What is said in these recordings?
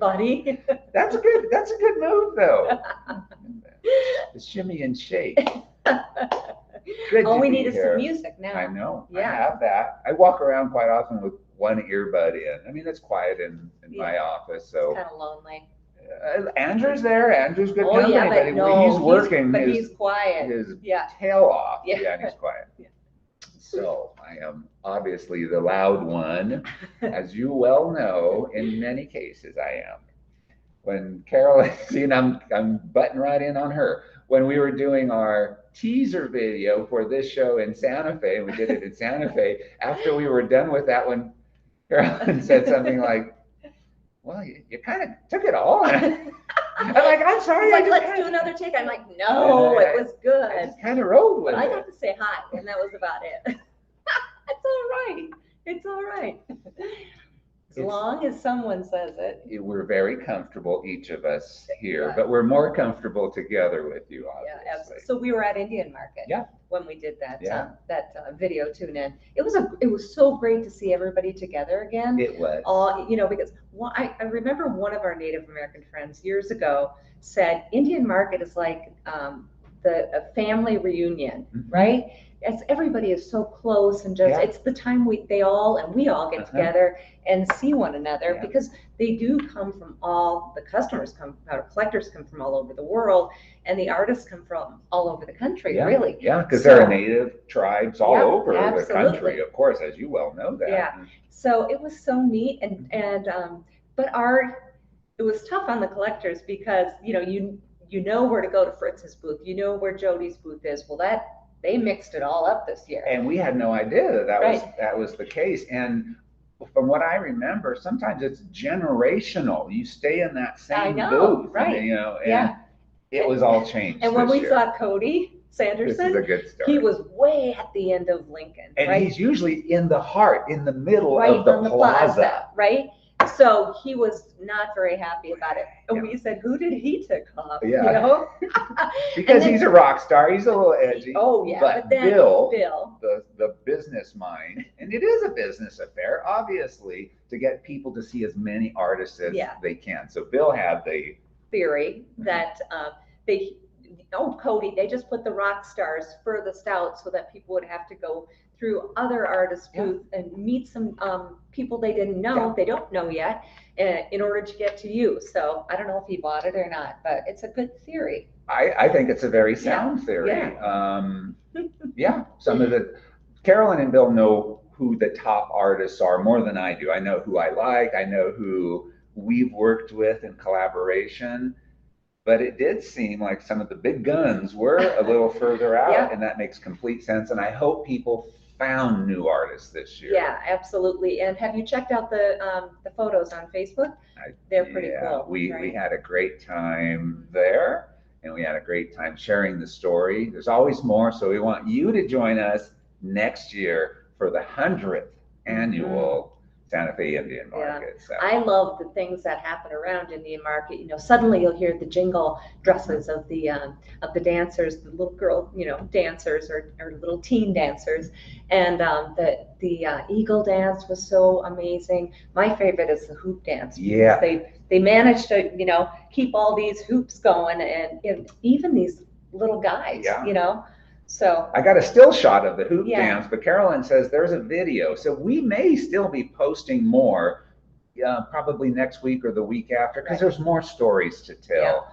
everybody. That's a good move though. The shimmy and shake. Good All to we be need is here. some music now. I know. I Yeah. have that. I walk around quite often with one earbud in. I mean, it's quiet in my office, so. Kind of lonely. Andrew's there. Andrew's good Oh company, yeah, but but no, he's working but his, he's quiet. his Yeah. tail off. Yeah. Yeah, and he's quiet. Yeah. So I am obviously the loud one, as you well know. In many cases, I am. When Carol, see, and I'm butting right in on her. When we were doing our teaser video for this show in Santa Fe, we did it in Santa Fe. After we were done with that one, Carolyn said something like, "Well, you kind of took it all." I'm like, "I'm sorry." He's like, let's do another take. I'm like, no, it was good. I just kind of rolled with I it. got to say hi, and that was about it. It's all right. It's all right. As long as someone says it. We're very comfortable, each of us here, Right. but we're more comfortable together with you, obviously. Yeah, absolutely. So we were at Indian Market. Yeah. When we did that Yeah. video tune in. It was so great to see everybody together again. It was. All because I remember one of our Native American friends years ago said Indian Market is like a family reunion, Mhm. right? As everybody is so close and just it's the time we all get together and see one another because they do come from the customers our collectors come from all over the world, and the artists come from all over the country, really. Yeah, because there are native tribes all over the country, of course, as you well know that. Yeah. So it was so neat, and but it was tough on the collectors because you know where to go to Fritz's booth, you know where Jody's booth is. Well, they mixed it all up this year, and we had no idea that was the case. And from what I remember, sometimes it's generational. You stay in that same booth, right? And it was all changed. And when we saw Cody Sanderson, this is a good story. He was way at the end of Lincoln, and he's usually in the heart, in the middle of the plaza, right? So he was not very happy about it. And we said, who did he tick off? Yeah. Because he's a rock star. He's a little edgy. Oh, yeah. But then Bill, the business mind, and it is a business affair, obviously, to get people to see as many artists as they can. So Bill had the theory that Cody, they just put the rock stars furthest out so that people would have to go through other artists' booths and meet some people they didn't know, they don't know yet, in order to get to you. So I don't know if he bought it or not, but it's a good theory. I think it's a very sound theory. Some of Carolyn and Bill know who the top artists are more than I do. I know who I like. I know who we've worked with in collaboration. But it did seem like some of the big guns were a little further out, and that makes complete sense. And I hope people found new artists this year. Yeah, absolutely. And have you checked out the photos on Facebook? They're pretty cool. We had a great time there, and we had a great time sharing the story. There's always more, so we want you to join us next year for the 100th annual Santa Fe Indian Market. Yeah. So. I love the things that happen around Indian Market. Suddenly you'll hear the jingle dresses of the dancers, the little girl, dancers or little teen dancers, and the eagle dance was so amazing. My favorite is the hoop dance. Yeah. They managed to keep all these hoops going, and even these little guys. So I got a still shot of the hoop dance, but Carolyn says there's a video. So we may still be posting more, probably next week or the week after, because there's more stories to tell.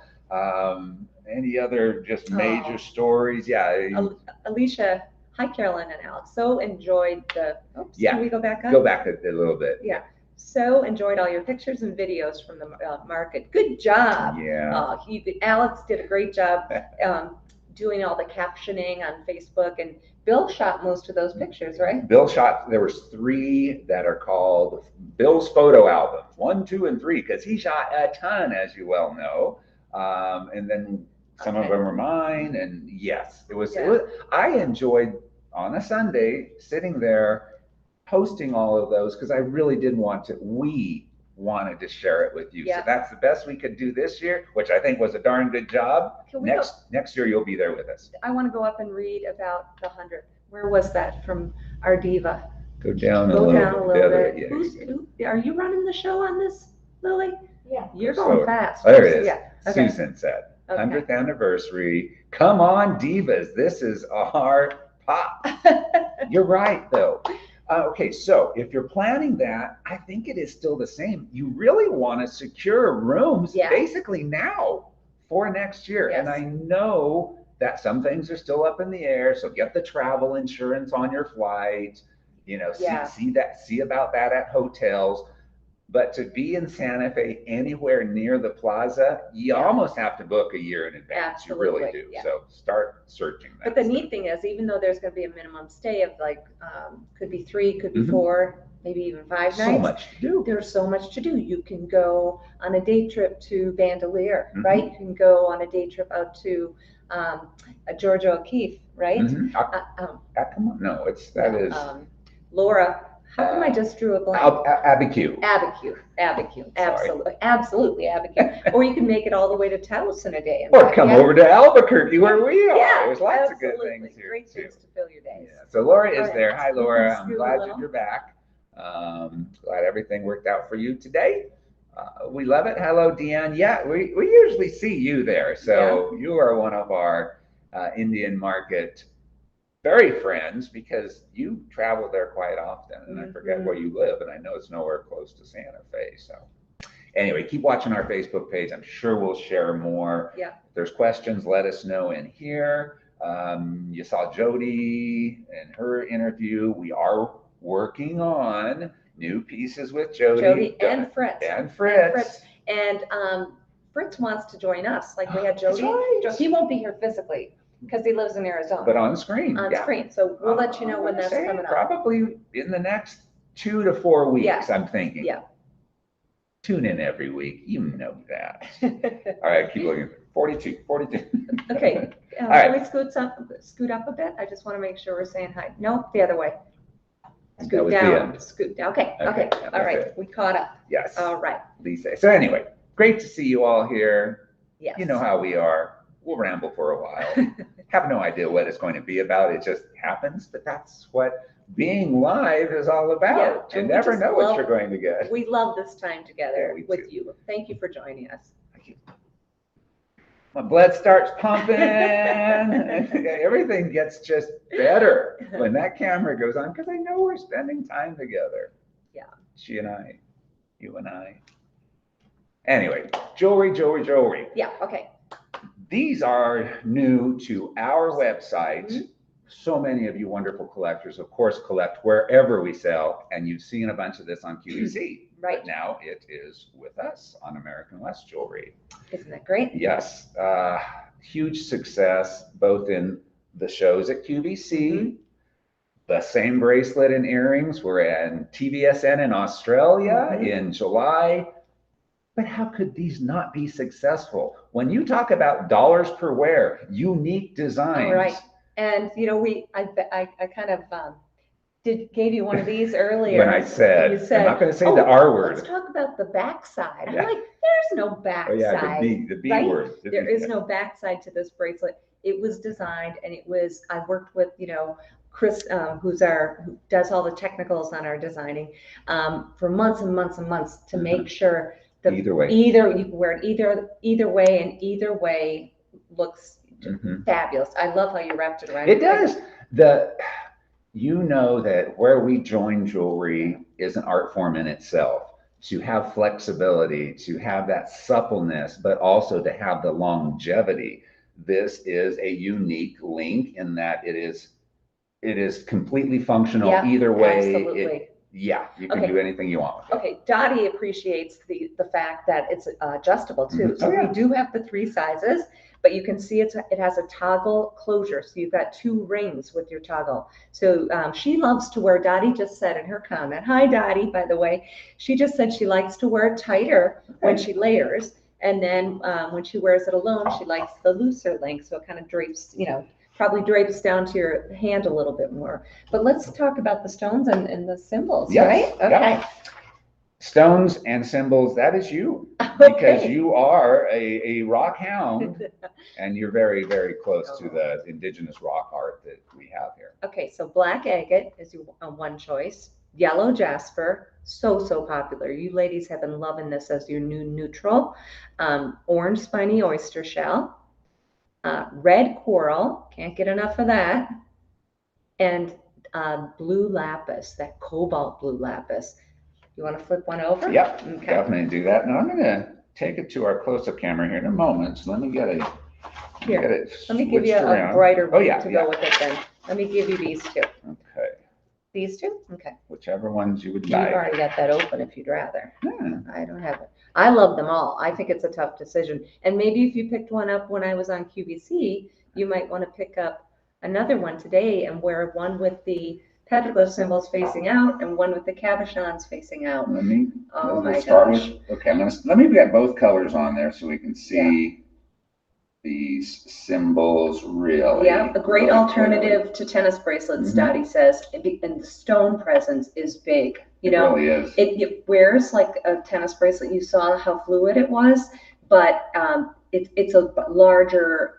Any other just major stories? Yeah. Alicia, hi Carolyn and Alex. So enjoyed can we go back up? Go back a little bit. Yeah. So enjoyed all your pictures and videos from the market. Good job. Yeah. Alex did a great job. Doing all the captioning on Facebook, and Bill shot most of those pictures, right? Bill shot, there was 3 that are called Bill's photo album, 1, 2, and 3, because he shot a ton, as you well know. And then some of them are mine, and yes, it was, I enjoyed on a Sunday sitting there posting all of those because I really did we wanted to share it with you. So that's the best we could do this year, which I think was a darn good job. Next year you'll be there with us. I want to go up and read about the 100. Where was that from our diva? Go down a little bit. Yeah. Are you running the show on this, Lily? Yeah, you're So, going fast. there it is. Yeah. Okay. Susan said, Okay. 100th anniversary. Come on, divas. This is our pop. You're right, though. Okay, so if you're planning that, I think it is still the same. You really want to secure rooms Yeah. basically now for next year. Yes. And I know that some things are still up in the air, so get the travel insurance on your flight. You know, Yeah. see about that at hotels. But to be in Santa Fe anywhere near the plaza, you Yeah. almost have to book a year in advance. You really Absolutely, do. yeah. So start searching that. But the stuff. neat thing is, even though there's going to be a minimum stay of like, could be 3, could be Mhm. 4, maybe even 5 So nights. much to do. There's so much to do. You can go on a day trip to Bandelier, Mhm. right? You can go on a day trip out to Georgia O'Keeffe, right? Mhm. Come on. No, that is Laura. How come I just drew a blank? Abiquiu. Abiquiu, Sorry. absolutely Abiquiu. Or you can make it all the way to Taos in a day. And Or back. come Yeah. over to Albuquerque where we are. Yeah, There's lots of good absolutely. things here Great too. things to fill your days. Yeah. So Laura is All right. there. Hi, We can Laura. I'm scoot a glad little. that you're back. Glad everything worked out for you today. We love it. Hello, Deanne. Yeah, we usually see you there. So you are one of our Indian market very friends because you travel there quite often. And I forget where you live, and I know it's nowhere close to Santa Fe. So anyway, keep watching our Facebook page. I'm sure we'll share more. Yeah. If there's questions, let us know in here. You saw Jody and her interview. We are working on new pieces with Jody and Fritz. And Fritz. And Fritz wants to join us. Like we had Jody. Right. He won't be here physically because he lives in Arizona. But on screen. On screen. So we'll let you know when that's coming up. Probably in the next 2 to 4 weeks, Yeah. I'm thinking. Yeah. Tune in every week. You know that. All right, keep looking. 42. Okay. All right. Shall we scoot up a bit? I just want to make sure we're saying hi. No, the other way. That Scoot was the down. end. Scoot down. Okay. Okay, All that's right. it. We caught up. Yes. All right. Lisa. So anyway, great to see you all here. Yes. You know how we are. We'll ramble for a while. Have no idea what it's going to be about. It just happens, but that's what being live is all about. Yeah, You never know what you're going to get. We love this time together Yeah, with you. Thank you for joining us. Thank you. My blood starts pumping. Everything gets just better when that camera goes on because I know we're spending time together. Yeah. She and I, you and I. Anyway, jewelry. Yeah, okay. These are new to our website. Mm-hmm. So many of you wonderful collectors, of course, collect wherever we sell, and you've seen a bunch of this on QVC. Right. But now it is with us on American West Jewelry. Isn't that great? Yes. Huge success, both in the shows at QVC, Mm-hmm. the same bracelet and earrings were in TVSN in Australia Mm-hmm. in July. But how could these not be successful? When you talk about dollars per wear, unique designs. All right. And you know, I kind of gave you one of these earlier. When I said, I'm not going to say the R word. Let's talk about the backside. Yeah. I'm like, there's no backside. Oh yeah, the B right? word. There is no backside to this bracelet. It was designed, and I worked with, Chris, who does all the technicals on our designing, for months and months and months to make sure that Either way. you can wear it either way, and either way looks fabulous. I love how you wrapped it around. It does. You know that where we join jewelry is an art form in itself. To have flexibility, to have that suppleness, but also to have the longevity. This is a unique link in that it is completely functional either way. Absolutely. You can do anything you want with it. Okay, Dottie appreciates the fact that it's adjustable too. So we do have the 3 sizes, but you can see it has a toggle closure. So you've got 2 rings with your toggle. So she loves to wear, Dottie just said in her comment, hi Dottie, by the way, she just said she likes to wear it tighter when she layers. And then when she wears it alone, she likes the looser length. So it kind of drapes, probably drapes down to your hand a little bit more. But let's talk about the stones and the symbols, right? Okay. Yeah. Stones and symbols, that is you. Because you are a rock hound and you're very, very close to the indigenous rock art that we have here. Okay, so black agate is one choice. yellow jasper, so popular. You ladies have been loving this as your new neutral. Orange spiny oyster shell, red coral, can't get enough of that, and blue lapis, that cobalt blue lapis. You want to flip one over? Yep, Okay. definitely do that. Now I'm gonna take it to our close-up camera here in a moment. So let me get it. Here, Get it let me give you switched a around. brighter Oh one yeah, to yeah. go with it then. Let me give you these two. Okay. These two? Okay. Whichever ones you would You've like. already got that open if you'd rather. Hmm. I don't have it. I love them all. I think it's a tough decision. And maybe if you picked one up when I was on QVC, you might want to pick up another one today and wear one with the petroglyph symbols facing out and one with the cabochons facing out. Let me. Oh we'll my start gosh. with. Okay, let me get both colors on there so we can see these symbols really. Yeah, a great really alternative to tennis bracelets, Dottie says, and the stone presence is big. You know, really is. it wears like a tennis bracelet. You saw how fluid it was, but it's a larger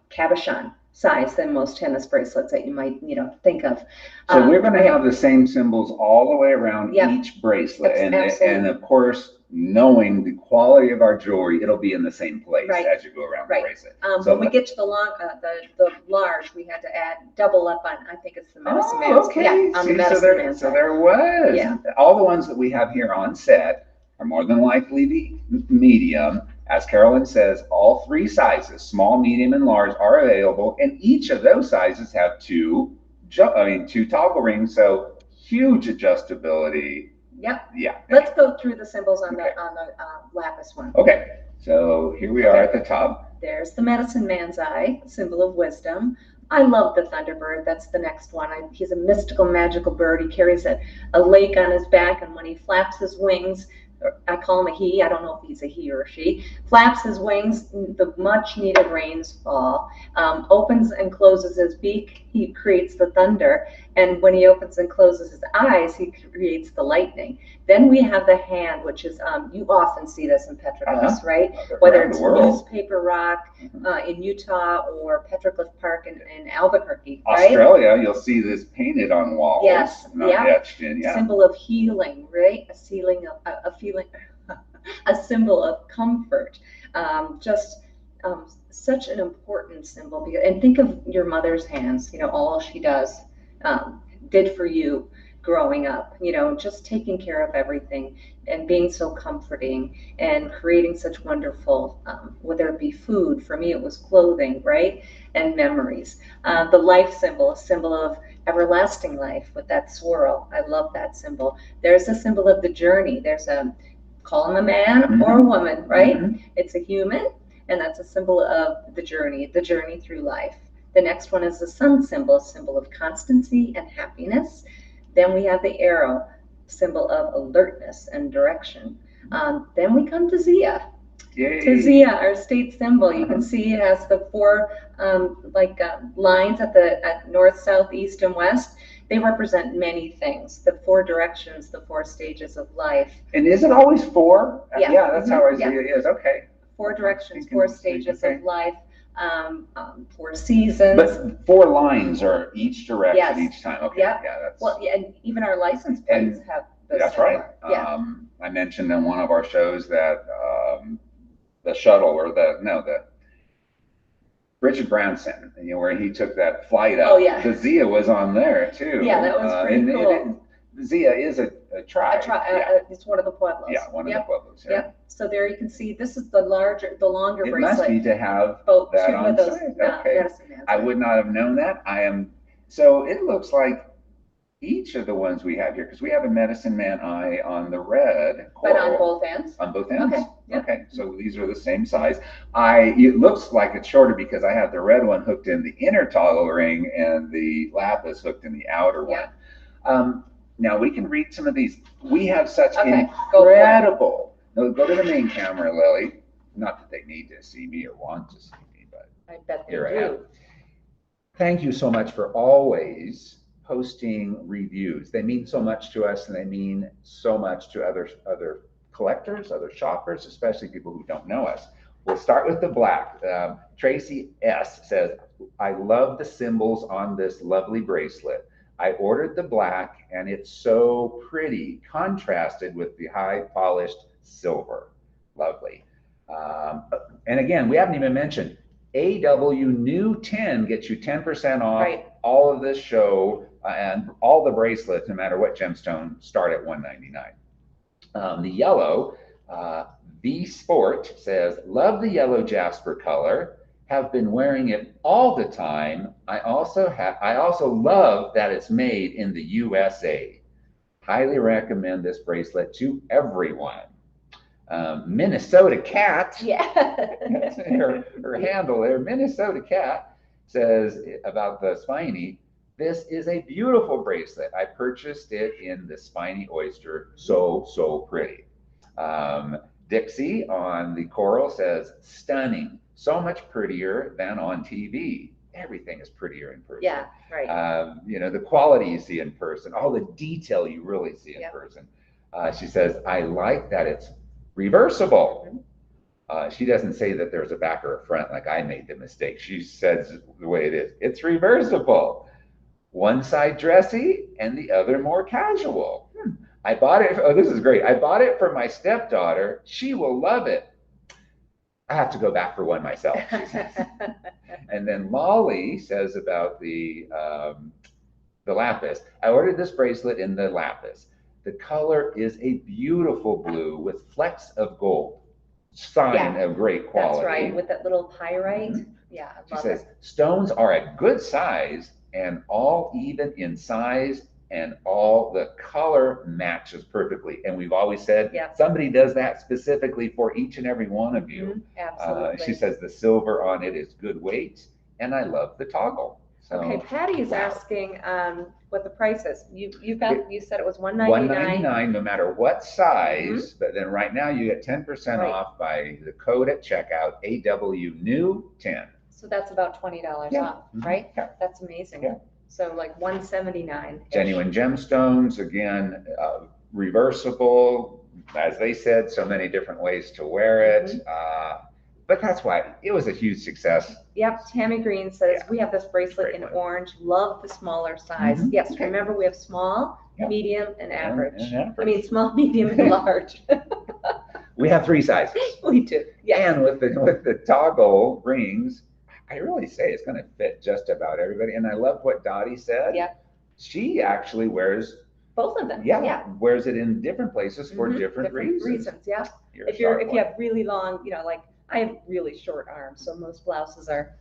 cabochon size than most tennis bracelets that you might think of. So we're going to have the same symbols all the way around each bracelet, and of course, knowing the quality of our jewelry, it'll be in the same place as you go around the bracelet. So when we get to the large, we had to add double up on. I think it's the medicine man. Okay. Yeah, on the medicine man. So there was. Yeah. All the ones that we have here on set are more than likely the medium. As Carolyn says, all three sizes, small, medium, and large, are available, and each of those sizes have two toggle rings, so huge adjustability. Yep. Yeah. Let's go through the symbols on the lapis one. Okay. So here we are at the top. There's the medicine man's eye, symbol of wisdom. I love the Thunderbird. That's the next one. He's a mystical, magical bird. He carries a lake on his back, and when he flaps his wings, I call him a he, I don't know if he's a he or a she, flaps his wings, the much needed rains fall, opens and closes his beak, he creates the thunder, and when he opens and closes his eyes, he creates the lightning. Then we have the hand, which is, you often see this in petroglyphs, right? Whether it's newspaper rock in Utah or Petroglyph Park in Albuquerque, right? Australia, you'll see this painted on walls. Yes, etched in, symbol of healing, right? A feeling, a symbol of comfort. Such an important symbol. And think of your mother's hands, all she did for you growing up, just taking care of everything and being so comforting and creating such wonderful, whether it be food, for me it was clothing, right? And memories. The life symbol, a symbol of everlasting life with that swirl. I love that symbol. There's a symbol of the journey. There's call him a man or a woman, right? It's a human, and that's a symbol of the journey through life. The next one is the sun symbol, symbol of constancy and happiness. Then we have the arrow, symbol of alertness and direction. Then we come to Zia. Yay. To Zia, our state symbol. You can see it has the four lines at north, south, east, and west. They represent many things, the four directions, the four stages of life. And is it always four? Yeah. That's how our Zia is. Okay. Four directions, four stages of life, 4 seasons. But 4 lines are each direction each time. Okay. Yeah. That's and even our license plates have those. That's right. Yeah. I mentioned in one of our shows that the shuttle or the Richard Branson, where he took that flight up. Oh yeah. The Zia was on there too. Yeah, that was pretty cool. Zia is a tribe. It's one of the pueblos. Yeah, one of the pueblos. Yeah. So there you can see this is the longer bracelet. It must be to have that on site. Okay. I would not have known that. So it looks like each of the ones we have here, because we have a medicine man eye on the red coral. But on both ends? On both ends. Okay. Yeah. Okay. So these are the same size. It looks like it's shorter because I have the red one hooked in the inner toggle ring and the lapis hooked in the outer one. Now we can read some of these. We have such incredible. No, go to the main camera, Lily. Not that they need to see me or want to see me, but I bet they here do. I am. Thank you so much for always posting reviews. They mean so much to us, and they mean so much to other collectors, other shoppers, especially people who don't know us. We'll start with the black. Tracy S says, I love the symbols on this lovely bracelet. I ordered the black, and it's so pretty, contrasted with the high polished silver. Lovely. Um, and again, we haven't even mentioned AW New 10 gets you 10% off Right. all of this show and all the bracelets, no matter what gemstone, start at $199. The yellow, V Sport says, love the yellow jasper color. Have been wearing it all the time. I also love that it's made in the USA. Highly recommend this bracelet to everyone. Minnesota Cat, Yeah. that's her handle there, Minnesota Cat says about the spiny, this is a beautiful bracelet. I purchased it in the spiny oyster. So pretty. Dixie on the coral says, stunning. So much prettier than on TV. Everything is prettier in person. Yeah, right. You know, the quality you see in person, all the detail you really see in Yep. person. She says, I like that it's reversible. She doesn't say that there's a back or a front like I made the mistake. She says the way it is. It's reversible. One side dressy and the other more casual. I bought it. Oh, this is great. I bought it for my stepdaughter. She will love it. I have to go back for one myself, she says. And then Molly says about the lapis. I ordered this bracelet in the lapis. The color is a beautiful blue with flecks of gold. Sign of great quality. That's right, with that little pyrite. Mhm. Yeah, I She love says, it. stones are a good size and all even in size, and all the color matches perfectly. And we've always said, Yeah. somebody does that specifically for each and every one of you. Absolutely. She says the silver on it is good weight, and I love the toggle. So, Okay, Patty's wow. asking what the price is. You said it was $199. $199 no matter what size, but then right now you get 10% Right. off by the code at checkout, AW New 10. So that's about $20 Yeah. off, right? Yeah. That's amazing. Yeah. So like $179. Genuine gemstones, again, reversible, as they said, so many different ways to wear it. But that's why it was a huge success. Yep, Tammy Green says, Yeah. we have this bracelet Great in one. orange, love the smaller size. Mhm. Yes, Okay. remember we have small, Yeah. medium, and average. And average. I mean, small, medium, and large. We have 3 sizes. We do, yeah. And with the toggle rings, I really say it's going to fit just about everybody. And I love what Dottie said. Yeah. She actually wears, Both of them, wears it in different places for different reasons. Yeah. You're If you have really long, like I have really short arms, so most blouses are,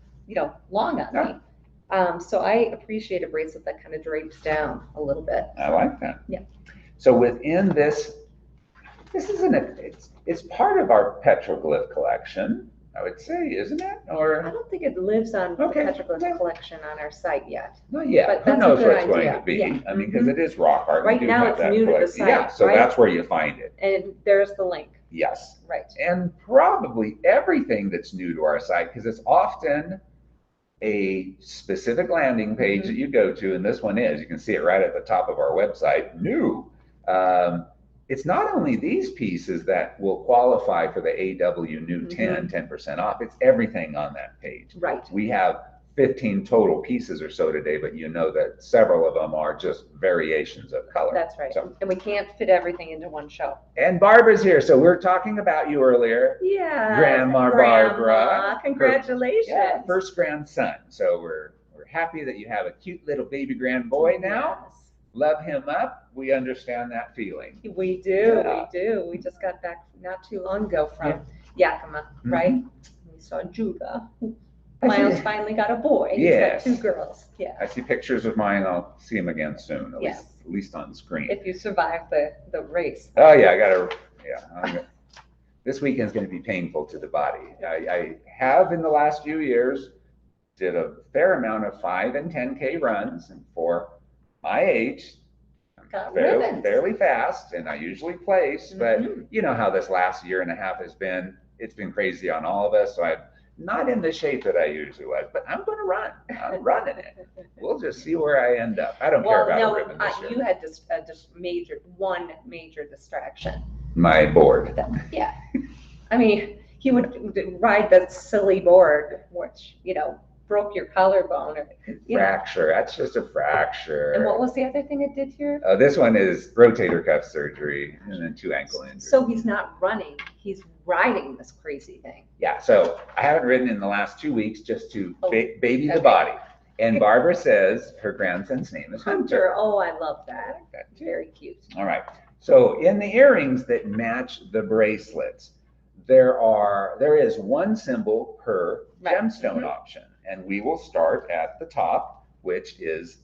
long on me. So I appreciate a bracelet that kind of drapes down a little bit. I like that. Yeah. So within this isn't it's part of our petroglyph collection, I would say, isn't it? I Or don't think it lives on the Okay. Petroglyph collection on our site yet. not yet. But Who that's a knows good what it's going idea. to be? Yeah. I mean, because it is rock art. Right We do now have it's that new to the collection. Yeah, site, so right? that's where you find it. And there's the link. Yes. Right. And probably everything that's new to our site, because it's often a specific landing page that you go to, and this one is, you can see it right at the top of our website, new. It's not only these pieces that will qualify for the AW New 10% off, it's everything on that page. Right. We have 15 total pieces or so today, but you know that several of them are just variations of color. That's right. So, And we can't fit everything into one show. and Barbara's here. So we were talking about you earlier. Yeah. Grandma Barbara. Congratulations. Yeah, first grandson. So we're happy that you have a cute little baby grand boy now. Yes. Love him up. We understand that feeling. We do. Yeah. We do. We just got back not too long ago from Yakima, right? We saw Judah. Miles finally got a boy. Yes. He's got 2 girls. Yeah. I see pictures of mine. I'll see him again soon, Yes. at least on screen. If you survive the race. Oh yeah, this weekend's going to be painful to the body. I have in the last few years did a fair amount of 5 and 10K runs, and for my age, Got fairly, ribbons. fairly fast, and I usually place. But Mhm. you know how this last year and a half has been. It's been crazy on all of us. So I'm not in the shape that I usually was, but I'm going to run. I'm running it. We'll just see where I end up. I don't care about a ribbon this year. You had just one major distraction. My board. Yeah. I mean, he would ride the silly board, which, broke your collarbone or, you know. Fracture. That's just a fracture. And what was the other thing it did here? This one is rotator cuff surgery and then 2 ankle injuries. So he's not running, he's riding this crazy thing. Yeah, so I haven't ridden in the last 2 weeks just to baby the okay. body. And Barbara says her grandson's name is Hunter. Oh, I love that. I like that too. Very cute. All right. So in the earrings that match the bracelets, there is one symbol per gemstone option. And we will start at the top, which is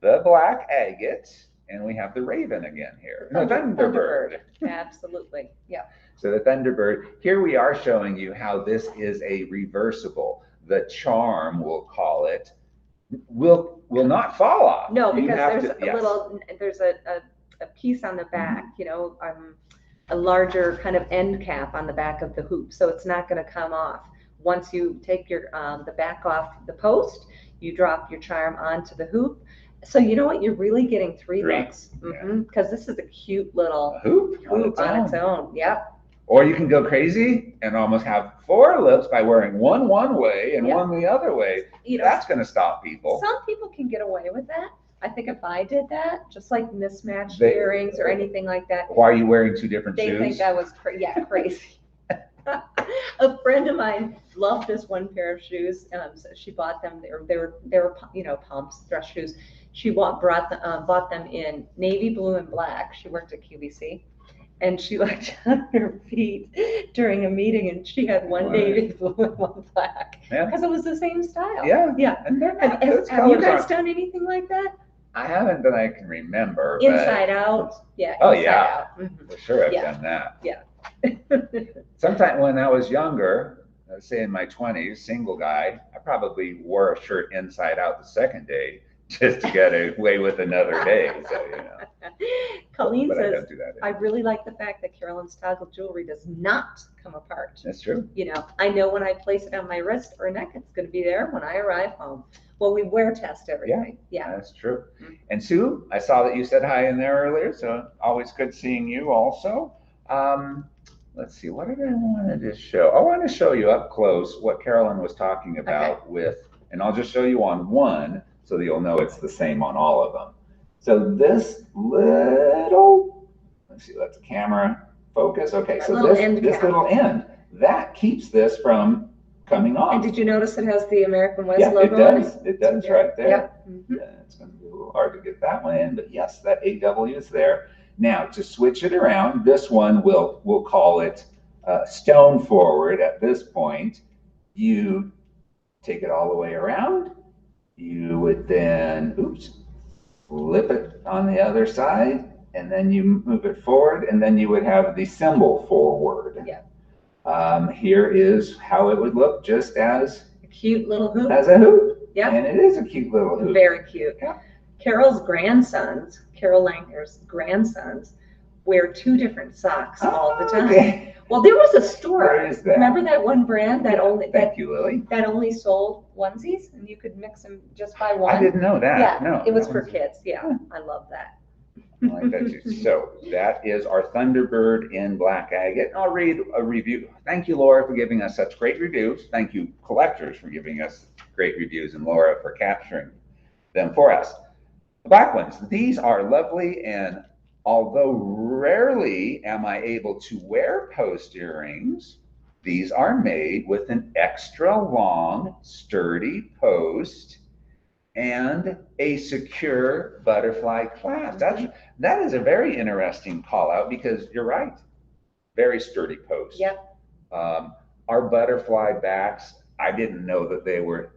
the black agate. And we have the raven again here. No, Thunderbird. Absolutely. Yeah. So the Thunderbird, here we are showing you how this is a reversible. The charm, we'll call it, will not fall off. No, because there's a piece on the back, you know, a larger kind of end cap on the back of the hoop, so it's not going to come off. Once you take your the back off the post, you drop your charm onto the hoop. So you know what? You're really getting three looks, because this is a cute little hoop on its own. Yep. Or you can go crazy and almost have 4 loops by wearing one way and one the other way. You know, that's going to stop people. Some people can get away with that. I think if I did that, just like mismatched earrings or anything like that. Why are you wearing 2 different shoes? They think I was crazy. A friend of mine loved this one pair of shoes. So she bought them. They were you know, pumps, dress shoes. She bought them in navy blue and black. She worked at QVC. And she looked on her feet during a meeting, and she had one navy blue and one black because it was the same style. Yeah. And have you guys done anything like that? I haven't that I can remember. Inside Out. Yeah. Oh, Inside yeah. Out. For sure, I've done that. Yeah. Sometime when I was younger, say in my 20s, single guy, I probably wore a shirt inside out the second day just to get away with another day. So, you know. Colleen says, I really like the fact that Carolyn's toggle jewelry does not come apart. That's true. You know, I know when I place it on my wrist or neck, it's going to be there when I arrive home. Well, we wear test everything. Yeah. That's true. And Sue, I saw that you said hi in there earlier, so always good seeing you also. Let's see, what did I want to show? I want to show you up close what Carolyn was talking about and I'll just show you on one so that you'll know it's the same on all of them. So this little, let's see, that's the camera focus. Okay, so this little end, that keeps this from coming off. And did you notice it has the American West logo on it? Yeah, it does right there. It's going to be a little hard to get that one in, but yes, that AW is there. Now, to switch it around, this one, we'll call it stone forward at this point. You take it all the way around. You would then, flip it on the other side, and then you move it forward, and then you would have the symbol forward. Here is how it would look, just as a cute little hoop. As a hoop. And it is a cute little hoop. Very cute. Carol Langer's grandsons wear 2 different socks all the time. Well, there was a store. Remember that one brand that Thank you, Lily. That only sold onesies, and you could mix them just by one. I didn't know that. Yeah, no, it was for kids. Yeah, I love that. I like that too. So that is our Thunderbird in black agate. I'll read a review. Thank you, Laura, for giving us such great reviews. Thank you, collectors, for giving us great reviews, and Laura for capturing them for us. The black ones. These are lovely, and although rarely am I able to wear post earrings, these are made with an extra long, sturdy post and a secure butterfly clasp. That is a very interesting call out, because you're right. Very sturdy post. Yep. Our butterfly backs, I didn't know that they were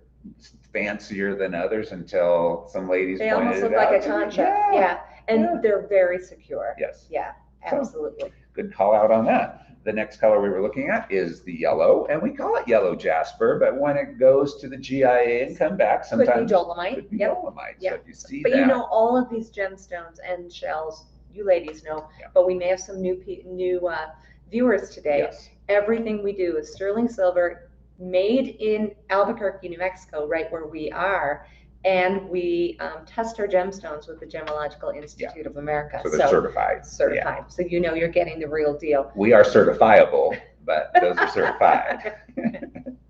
fancier than others until some ladies pointed it out. They almost look like a concha. Yeah. And they're very secure. Yes. Yeah, absolutely. So, good call out on that. The next color we were looking at is the yellow, and we call it yellow jasper, but when it goes to the GIA and come back, sometimes could be dolomite. Could be dolomite. Yep. So if you see but you know, all of these gemstones and shells, you ladies know, but we may have some new viewers today. Yes. Everything we do is sterling silver, made in Albuquerque, New Mexico, right where we are. And we test our gemstones with the Gemological Institute of America. So they're certified. Certified. So you know you're getting the real deal. We are certifiable, but those are certified.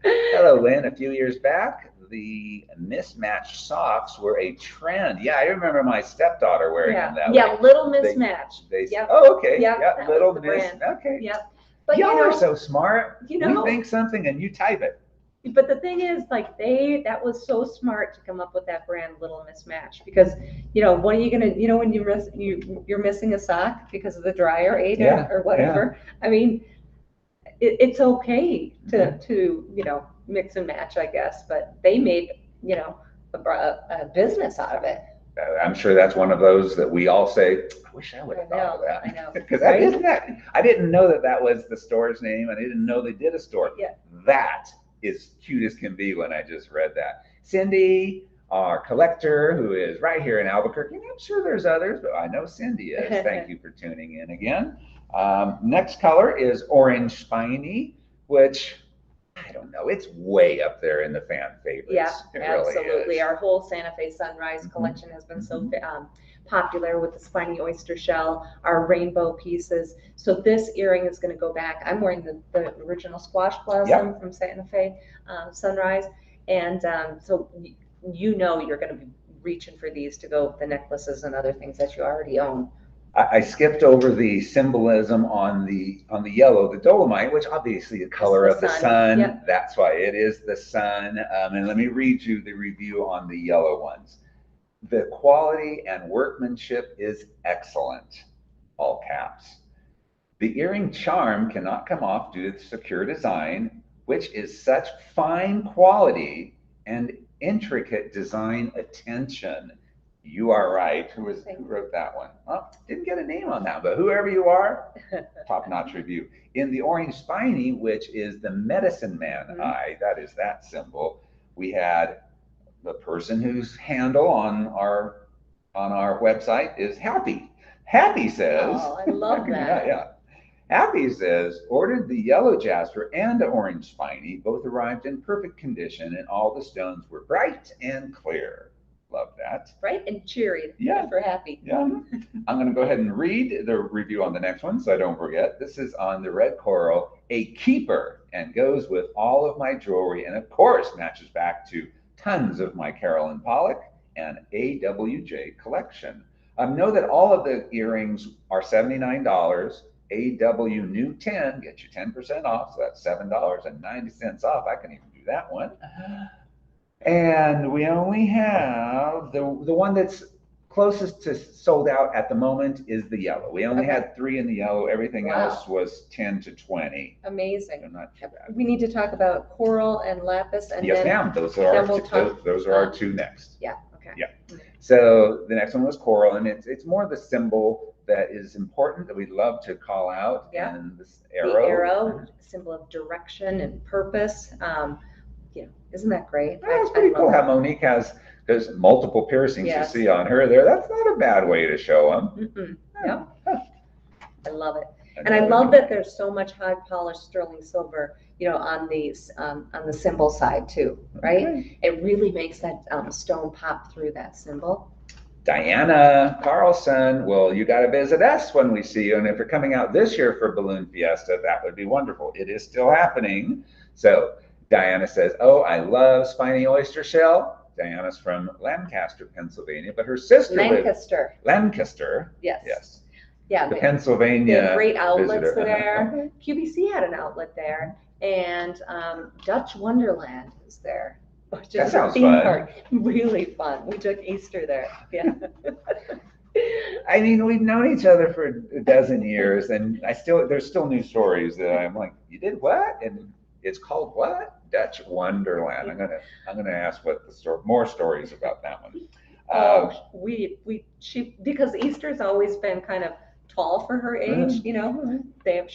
Hello, Lynn. A few years back, the mismatched socks were a trend. Yeah, I remember my stepdaughter wearing them that Yeah, way. Little Mismatch. Yep. Oh, okay. Yep, Yeah, that Little was the Miss. brand. Okay. Yep. But Y'all are so smart. we think something and you type it. But the thing is, like that was so smart to come up with that brand Little Mismatch, because what are you gonna, when you're missing a sock because of the dryer ate it or whatever. I mean, it's okay to mix and match, I guess, but they made a business out of it. I'm sure that's one of those that we all say, I wish I would have thought of that. I know. Because I didn't know that was the store's name. I didn't know they did a store. Yeah. That is cute as can be when I just read that. Cindy, our collector, who is right here in Albuquerque, and I'm sure there's others, but I know Cindy is. Thank you for tuning in again. Next color is Orange Spiny, which I don't know. It's way up there in the fan favorites. Yeah, it absolutely. Really is. Our whole Santa Fe Sunrise collection has been so popular with the spiny oyster shell, our rainbow pieces. So this earring is going to go back. I'm wearing the original squash blossom from Santa Fe Sunrise. And so you're going to be reaching for these to go with the necklaces and other things that you already own. I skipped over the symbolism on the yellow, the dolomite, which obviously the color of the sun. Yep. That's why it is the sun. And let me read you the review on the yellow ones. The quality and workmanship is excellent, all caps. The earring charm cannot come off due to the secure design, which is such fine quality and intricate design attention. You are right. Who wrote that one? Well, didn't get a name on that, but whoever you are, top-notch review. In the Orange Spiny, which is the medicine man eye, that is that symbol, we had the person whose handle on our website is Happy. Happy says, oh, I love that. yeah. Happy says, ordered the yellow jasper and the orange spiny. Both arrived in perfect condition, and all the stones were bright and clear. Love that. Bright and cheery. Yeah. For Happy. Yeah. I'm going to go ahead and read the review on the next one so I don't forget. This is on the red coral, a keeper, and goes with all of my jewelry, and of course matches back to tons of my Carolyn Pollock and AWJ collection. Know that all of the earrings are $79. AW New 10 gets you 10% off, so that's $7.90 off. I can even do that one. And we only have the one that's closest to sold out at the moment is the yellow. We only had 3 in the yellow. Everything else was 10 to 20. Amazing. So not too bad. We need to talk about coral and lapis, and yes, ma'am. Those are our two next. Yeah. Okay. Yeah. So the next one was coral, and it's more the symbol that is important that we love to call out. Yeah. And this arrow. The arrow, symbol of direction and purpose. Isn't that great? That's pretty cool how Monique has multiple piercings you see on her there. That's not a bad way to show them. Yeah. I love it. And I love that there's so much high polished sterling silver, on these, on the symbol side too, right? Okay. It really makes that stone pop through that symbol. Diana Carlson, well, you got to visit us when we see you. And if you're coming out this year for Balloon Fiesta, that would be wonderful. It is still happening. So Diana says, oh, I love spiny oyster shell. Diana's from Lancaster, Pennsylvania, but her sister Lancaster. Yes. Yes. Yeah. The Pennsylvania. They have great outlets there. QVC had an outlet there, and Dutch Wonderland is there. That sounds fun. Park. Really fun. We took Easter there. Yeah. I mean, we've known each other for a dozen years, and there's still new stories that I'm like, you did what? And it's called what? Dutch Wonderland. I'm gonna ask what more stories about that one. Because Easter's always been kind of tall for her age, she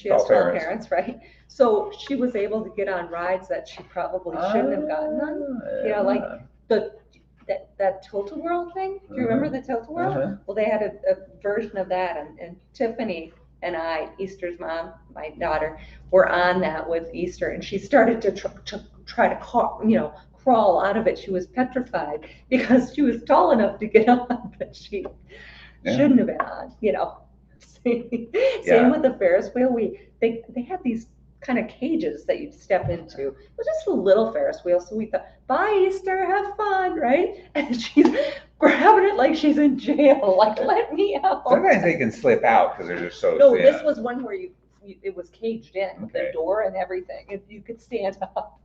has tall parents, right? So she was able to get on rides that she probably shouldn't have gotten on. Like that Tilt-A-Whirl thing. Do you remember the Tilt-A-Whirl? Well, they had a version of that, and Tiffany and I, Easter's mom, my daughter, were on that with Easter, and she started to try to crawl out of it. She was petrified because she was tall enough to get on, but she shouldn't have been on. Same with the Ferris wheel. They had these kind of cages that you'd step into. It was just a little Ferris wheel. So we thought, bye Easter, have fun, right? And she's grabbing it like she's in jail, like let me out. Sometimes they can slip out because they're just so No, thin. this was one where it was caged in, Okay. the door and everything. If you could stand up.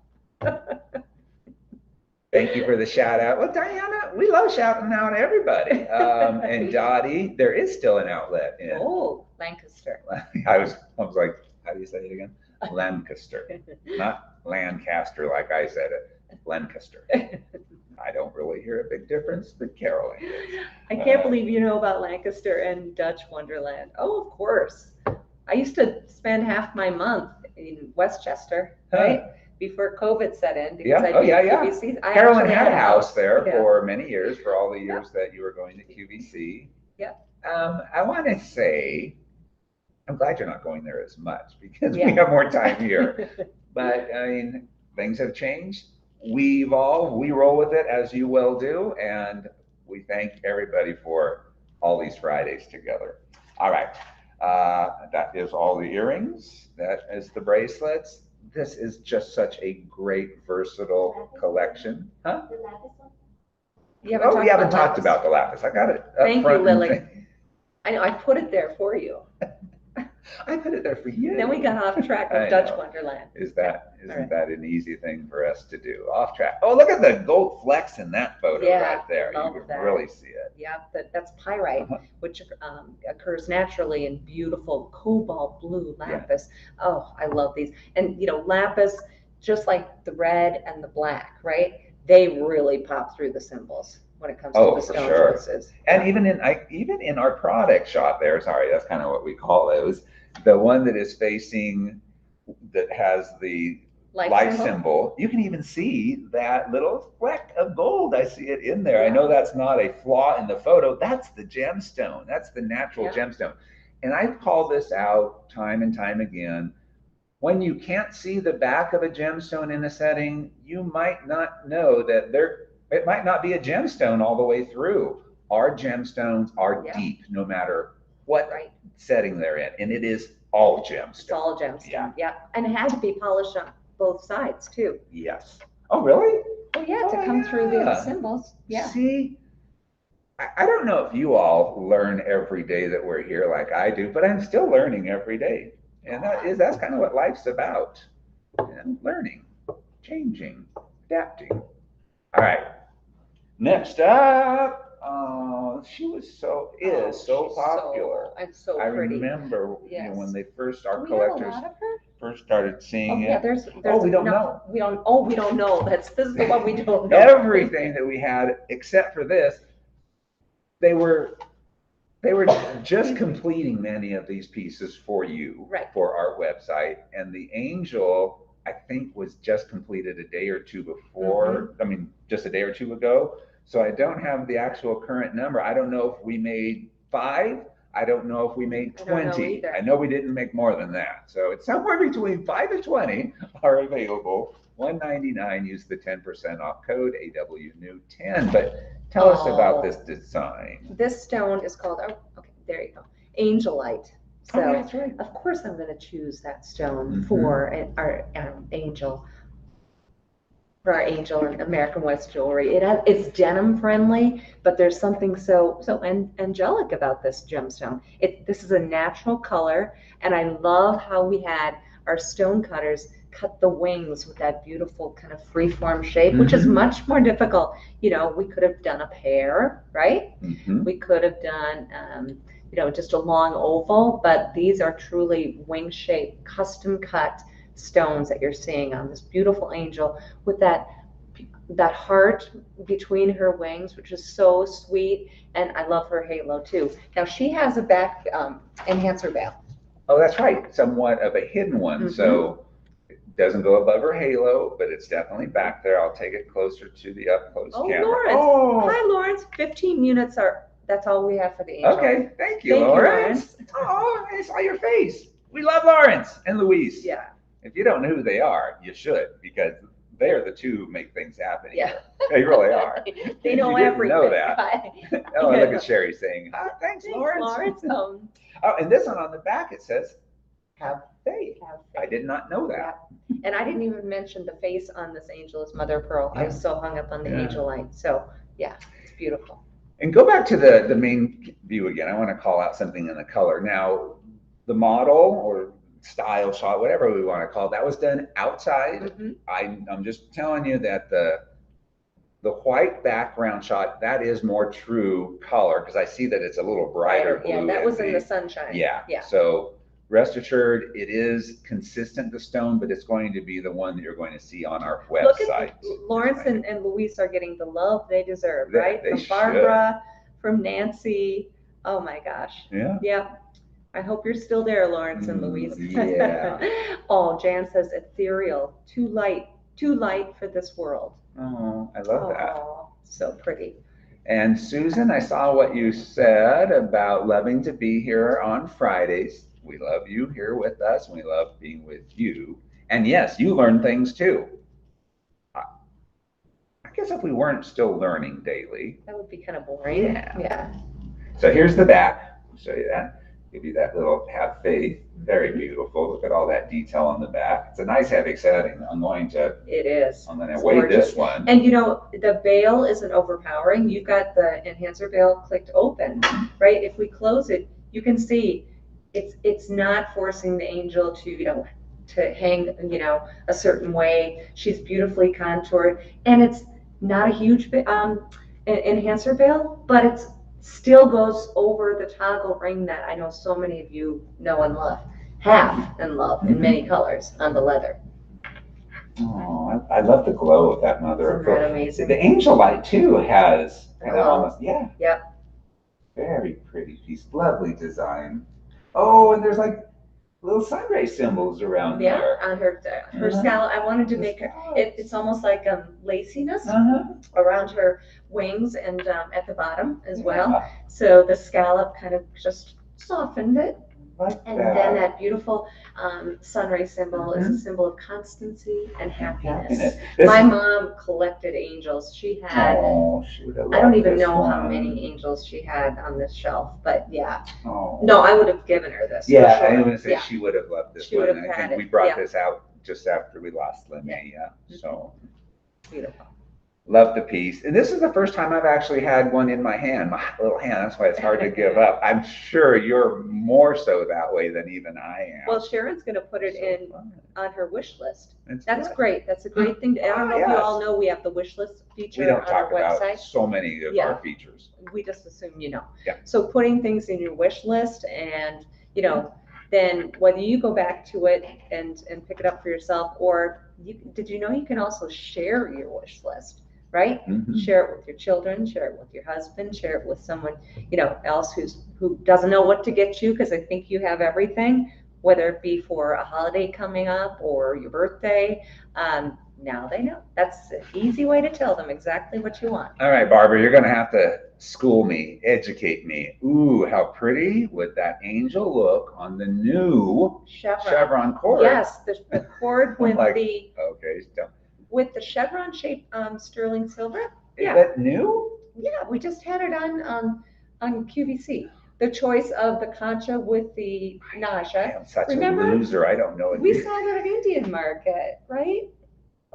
Thank you for the shout out. Well, Diana, we love shouting out everybody. And Dottie, there is still an outlet in. Oh, Lancaster. I was like, how do you say it again? Lancaster, not Lancaster like I said it. Lancaster. I don't really hear a big difference, but Carolyn did. I can't believe you know about Lancaster and Dutch Wonderland. Oh, of course. I used to spend half my month in Westchester, right? Before COVID set in. Because I did QVC. I Carolyn actually had a house there Yeah. for many years, for all the years that you were going to QVC. Yeah. I want to say, I'm glad you're not going there as much because we Yeah. have more time here. But I mean, things have changed. We evolve, we roll with it as you well do. And we thank everybody for all these Fridays together. All right. That is all the earrings. That is the bracelets. This is just such a great, versatile collection. Huh? We haven't talked about the lapis. I got it. Thank you, Lily. I know, I put it there for you. I put it there for you. Then we got off track I with Dutch know. Wonderland. Isn't right. that an easy thing for us to do? Off track. Oh, look at the gold flecks in that photo Yeah, right there. You love can that. really see it. Yeah, that's pyrite, which occurs naturally in beautiful cobalt blue lapis. Oh, I love these. And you know, lapis, just like the red and the black, right? They really pop through the symbols when it comes to the for stone sure. choices. And even in our product shot there, sorry, that's kind of what we call those. The one that is facing, that has the light symbol, you can even see that little fleck of gold. I see it in there. I know that's not a flaw in the photo. That's the gemstone. That's the natural gemstone. And I've called this out time and time again. When you can't see the back of a gemstone in a setting, you might not know that it might not be a gemstone all the way through. Our gemstones are deep, no matter what setting they're in, and it is all gemstone. It's all gemstone. Yeah, and it had to be polished on both sides too. Yes. Oh, really? Oh, yeah, to come through the symbols. Yeah. See, I don't know if you all learn every day that we're here like I do, but I'm still learning every day, and that's kind of what life's about. Learning, changing, adapting. All right. Next up. She is so popular. And so pretty. I remember when they first, our Do we have a collectors lot of her? first started seeing it. Yeah, there's we don't know. We don't know. This is the one we don't know. Everything that we had except for this, they were just completing many of these pieces for you, for our website, and the angel, I think, was just completed a day or two before. I mean, just a day or two ago. So I don't have the actual current number. I don't know if we made 5. I don't know if we made 20. I know we didn't make more than that. So it's somewhere between 5 and 20 are available. $199. Use the 10% off code AWNew10. But tell us about this design. This stone is called, there you go, Angelite. So that's right. Of course I'm going to choose that stone for our angel. For our angel and American West jewelry. It's denim friendly, but there's something so angelic about this gemstone. This is a natural color, and I love how we had our stone cutters cut the wings with that beautiful kind of freeform shape, which is much more difficult. You know, we could have done a pear, right? We could have done just a long oval, but these are truly wing shaped, custom cut stones that you're seeing on this beautiful angel with that heart between her wings, which is so sweet. And I love her halo too. Now she has a back enhancer veil. Oh, that's right. Somewhat of a hidden one. So it doesn't go above her halo, but it's definitely back there. I'll take it closer to the up close camera. Lawrence. Hi, Lawrence. 15 units that's all we have for the angel. Okay. Thank you, Lawrence. Oh, I saw your face. We love Lawrence and Louise. Yeah. If you don't know who they are, you should, because they're the two who make things happen here. Yeah. They really are. They know everything. Know that. Oh, look at Sherry saying, thanks, Lawrence. Lawrence. Oh, and this one on the back, it says, have faith. Have I faith. did not know Yeah. that. And I didn't even mention the face on this angel is mother of pearl. I was Yeah. so hung up on the Yeah. angel light. So yeah, it's beautiful. And go back to the main view again. I want to call out something in the color. Now, the model or style shot, whatever we want to call it, that was done outside. Mhm. I'm just telling you that the white background shot, that is more true color because I see that it's a little brighter blue. Yeah, that was in the sunshine. Yeah. Yeah. So rest assured, it is consistent, the stone, but it's going to be the one that you're going to see on our Look website. at Lawrence and Luis are getting the love they deserve, right? They From should. Barbara, from Nancy. Oh my gosh. Yeah. Yeah. I hope you're still there, Lawrence and Luis. Yeah. Oh, Jan says ethereal, too light for this world. Oh, I love that. Oh, so pretty. And Susan, I saw what you said about loving to be here on Fridays. We love you here with us, and we love being with you. And yes, you learn things too. I guess if we weren't still learning daily. That would be kind of boring. Yeah. So here's the back. I'll show you that. Give you that little have faith. Very beautiful. Look at all that detail on the back. It's a nice heavy setting. I'm going to weigh this one. And you know, the veil isn't overpowering. You've got the enhancer veil clicked open, right? If we close it, you can see it's not forcing the angel to, you know, to hang, you know, a certain way. She's beautifully contoured, and it's not a huge enhancer veil, but it's still goes over the toggle ring that I know so many of you know and love, in many colors on the leather. Oh, I love the glow of that mother of pearl. Isn't that amazing? The angel light too has kind of almost, Yep. Very pretty piece, lovely design. Oh, and there's like little sun ray symbols around there. On her scallop. I wanted to make her. It's almost like laciness around her wings and at the bottom as well. So the scallop kind of just softened it. And then that beautiful sun ray symbol is a symbol of constancy and happiness. My mom collected angels. She had, I don't even know how many angels she had on this shelf, but yeah. No, I would have given her this. Yeah, I was going to say she would have loved this one. I think we brought it. this out just after we lost Linnea. So beautiful. Love the piece. And this is the first time I've actually had one in my hand, my little hand. That's why it's hard to give up. I'm sure you're more so that way than even I am. Well, Sharon's going to put it in on her wish list. That's great. That's a great thing. I don't know if you all know we have the wish list feature on our website. We don't talk about so many of our features. We just assume you know. Yeah. So putting things in your wish list and, you know, then whether you go back to it and pick it up for yourself, or did you know you can also share your wish list? Right? Share it with your children, share it with your husband, share it with someone, you know, else who doesn't know what to get you, because I think you have everything, whether it be for a holiday coming up or your birthday. Now they know. That's an easy way to tell them exactly what you want. All right, Barbara, you're going to have to school me, educate me. Ooh, how pretty would that angel look on the new chevron cord? Yes, the cord with with the chevron shaped sterling silver. Is that new? Yeah, we just had it on QVC. The choice of the concha with the naja. I'm such a loser. I don't know it. We saw that at Indian Market, right?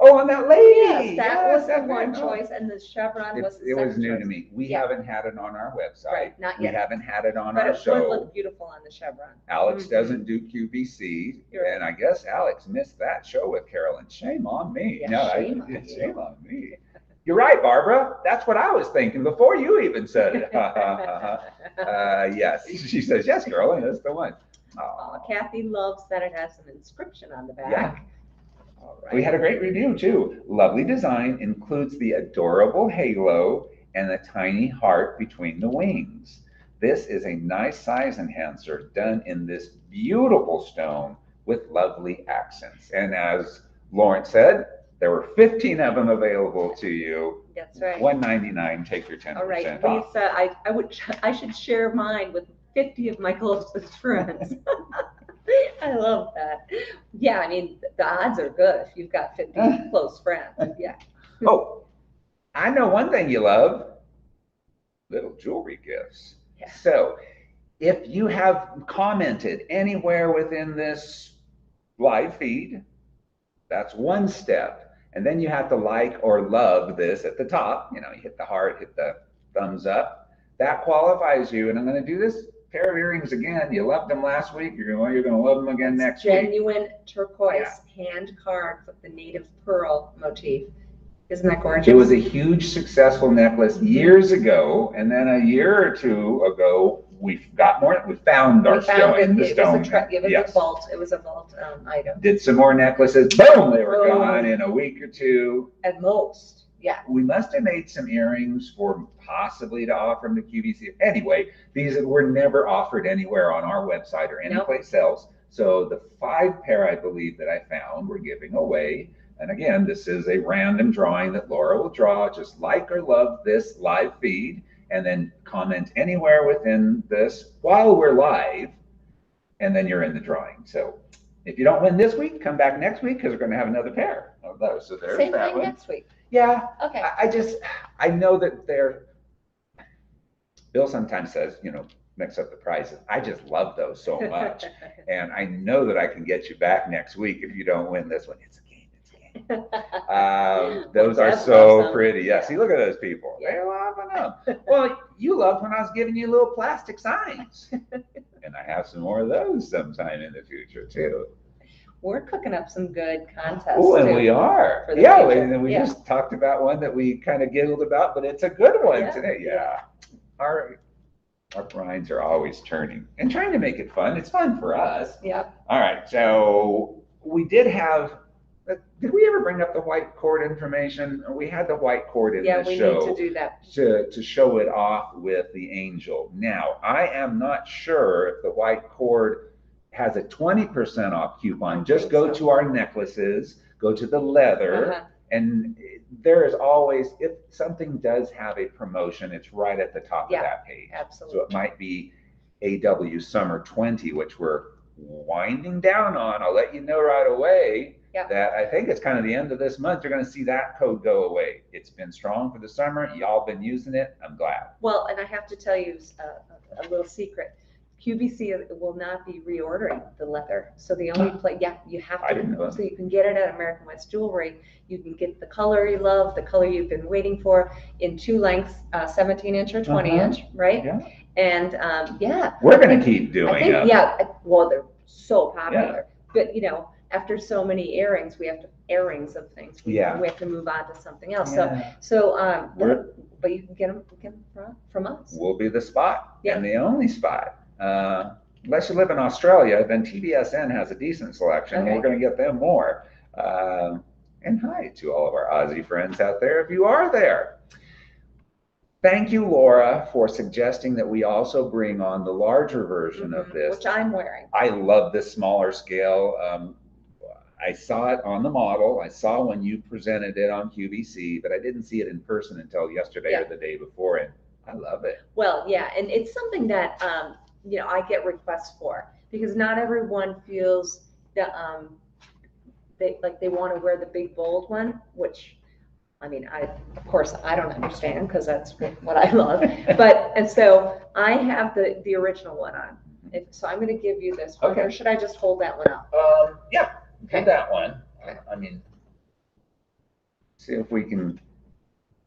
Oh, on that lady. Yes, that was the one choice, and the chevron was the second choice. It was new to me. We haven't had it on our website. Right, not yet. We haven't had it on our show. But it would look beautiful on the chevron. Alex doesn't do QVC, and I guess Alex missed that show with Carolyn. Shame on me. Yeah, shame on me. You're right, Barbara. That's what I was thinking before you even said it. Yes, she says, yes, girl, and that's the one. Kathy loves that it has an inscription on the back. Yeah. All right. We had a great review too. Lovely design, includes the adorable halo and the tiny heart between the wings. This is a nice size enhancer done in this beautiful stone with lovely accents. And as Lawrence said, there were 15 of them available to you. That's right. $199. Take your 10% All right, off. Lisa, I should share mine with 50 of my closest friends. I love that. Yeah, I mean, the odds are good if you've got 50 close friends. Yeah. Oh, I know one thing you love. Little jewelry gifts. Yeah. So if you have commented anywhere within this live feed. That's one step. And then you have to like or love this at the top. You hit the heart, hit the thumbs up. That qualifies you. And I'm going to do this pair of earrings again. You loved them last week. You're going to love them again next week. Genuine turquoise hand carved with the native pearl motif. Isn't that gorgeous? It was a huge successful necklace years ago, and then a year or two ago, we found our stone. It the stone. It was a vault item. Did some more necklaces. Boom! They were gone in a week or two. At most, yeah. We must have made some earrings for possibly to offer them to QVC. Anyway, these were never offered anywhere on our website or anyplace else. So the 5 pair, I believe, that I found, we're giving away. And again, this is a random drawing that Laura will draw. Just like or love this live feed, and then comment anywhere within this while we're live, and then you're in the drawing. So if you don't win this week, come back next week, because we're going to have another pair of those. So there's Same that thing one. next week. Yeah. Okay. I know that Bill sometimes says, mix up the prices. I just love those so much. And I know that I can get you back next week if you don't win this one. It's a game. Those are so pretty. Yeah. See, look at those people. They love them. Well, you loved when I was giving you little plastic signs. And I have some more of those sometime in the future too. We're cooking up some good contests. Oh, and we are. Yeah, and we just talked about one that we kind of giggled about, but it's a good one today. Yeah. Our minds are always turning and trying to make it fun. It's fun for us. Yeah. All right. So we did have. Did we ever bring up the white cord information? We had the white cord in the show. Yeah, we need to do that. To show it off with the angel. Now, I am not sure if the white cord has a 20% off coupon. Just go to our necklaces, go to the leather, and there is always, if something does have a promotion, it's right at the top of that page. Absolutely. So it might be AW Summer 20, which we're winding down on. I'll let you know right away. That I think it's kind of the end of this month. You're going to see that code go away. It's been strong for the summer. Y'all been using it. I'm glad. Well, and I have to tell you a little secret. QVC will not be reordering the leather. So the only place, you have to. I didn't know that. So you can get it at American West Jewelry. You can get the color you love, the color you've been waiting for, in 2 lengths, 17-inch or 20-inch, right? Yeah. And we're going to keep doing it. Well, they're so popular. But after so many airings, we have to things. We have to move on to something else. So but you can get them from us. We'll be the spot and the only spot. Unless you live in Australia, then TBSN has a decent selection. Okay. We're going to get them more. And hi to all of our Aussie friends out there, if you are there. Thank you, Laura, for suggesting that we also bring on the larger version of this. Which I'm wearing. I love this smaller scale. I saw it on the model. I saw when you presented it on QVC, but I didn't see it in person until yesterday or the day before, and I love it. Well, and it's something that I get requests for, because not everyone feels that they want to wear the big bold one, which of course I don't understand, because that's what I love. And so I have the original one on. So I'm going to give you this one, or should I just hold that one up? Okay. That one. See if we can.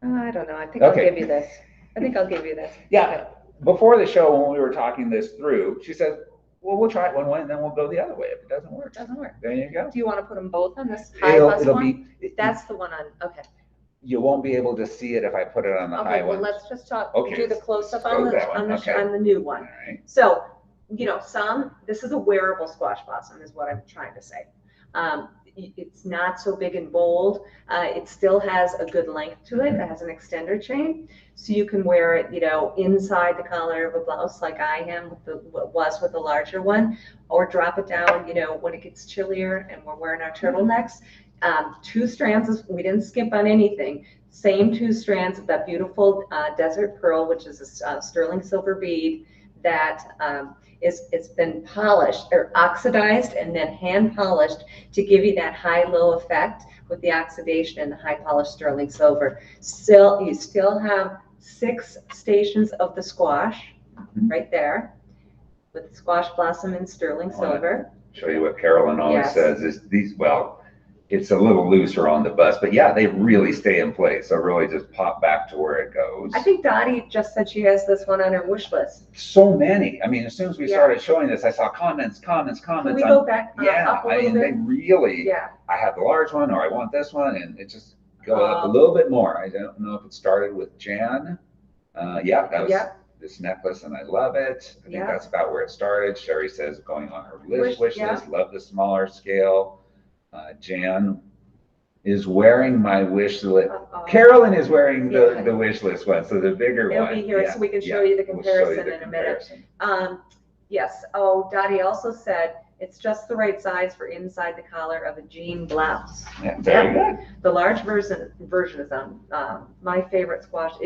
I don't know. I think I'll give you this. Yeah. Okay. Before the show, when we were talking this through, she said, well, we'll try it one way and then we'll go the other way if it doesn't work. There you go. Do you want to put them both on this high plus one? That's the one on. Okay. You won't be able to see it if I put it on the high one. Well, let's just talk. Okay. Do the close up on the new one. All right. So, this is a wearable squash blossom, is what I'm trying to say. It's not so big and bold. It still has a good length to it. It has an extender chain, so you can wear it, inside the collar of a blouse, like I am with the larger one, or drop it down, when it gets chillier and we're wearing our turtlenecks. 2 strands. We didn't skip on anything. Same 2 strands of that beautiful desert pearl, which is a sterling silver bead that it's been polished or oxidized and then hand polished to give you that high-low effect with the oxidation and the high polished sterling silver. You still have 6 stations of the squash right there with the squash blossom in sterling silver. show you what Carolyn always Yes. says is these, well, it's a little looser on the bust, but yeah, they really stay in place. So really just pop back to where it goes. I think Dottie just said she has this one on her wish list. So many. I mean, as soon as we Yeah. started showing this, I saw comments. Can we I'm- go back yeah, up a I little mean, they bit? really, Yeah. I have the large one or I want this one, and it just go up a little bit more. I don't know if it started with Jan. Yeah, that was Yep. this necklace, and I love it. I think Yeah. that's about where it started. Sherry says going on her Wish- wish yeah. list. Love the smaller scale. Jan is wearing my wish list. Carolyn is wearing Yeah. the wish list one, so the bigger It'll one. be here, Yeah, so we can show yeah. you the We'll show you comparison the in a minute. comparison. Yes. Oh, Dottie also said it's just the right size for inside the collar of a jean blouse. Yeah, very good. The large version is on my favorite squash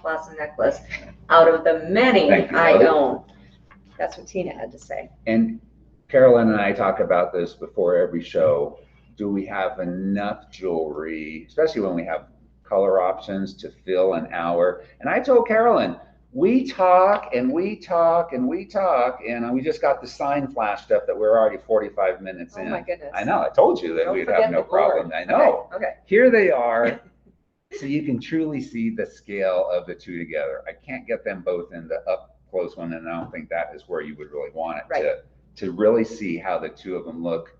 blossom necklace out of the many Thank you, I Mother. own. That's what Tina had to say. And Carolyn and I talk about this before every show. Do we have enough jewelry, especially when we have color options, to fill an hour? And I told Carolyn, we talk and we talk and we talk, and we just got the sign flashed up that we're already 45 minutes Oh in. my goodness. I know, I told you that Don't we'd forget have no the board. problem. I know. Okay. Here they are. So you can truly see the scale of the two together. I can't get them both in the up close one, and I don't think that is where you would really want it Right. to really see how the two of them look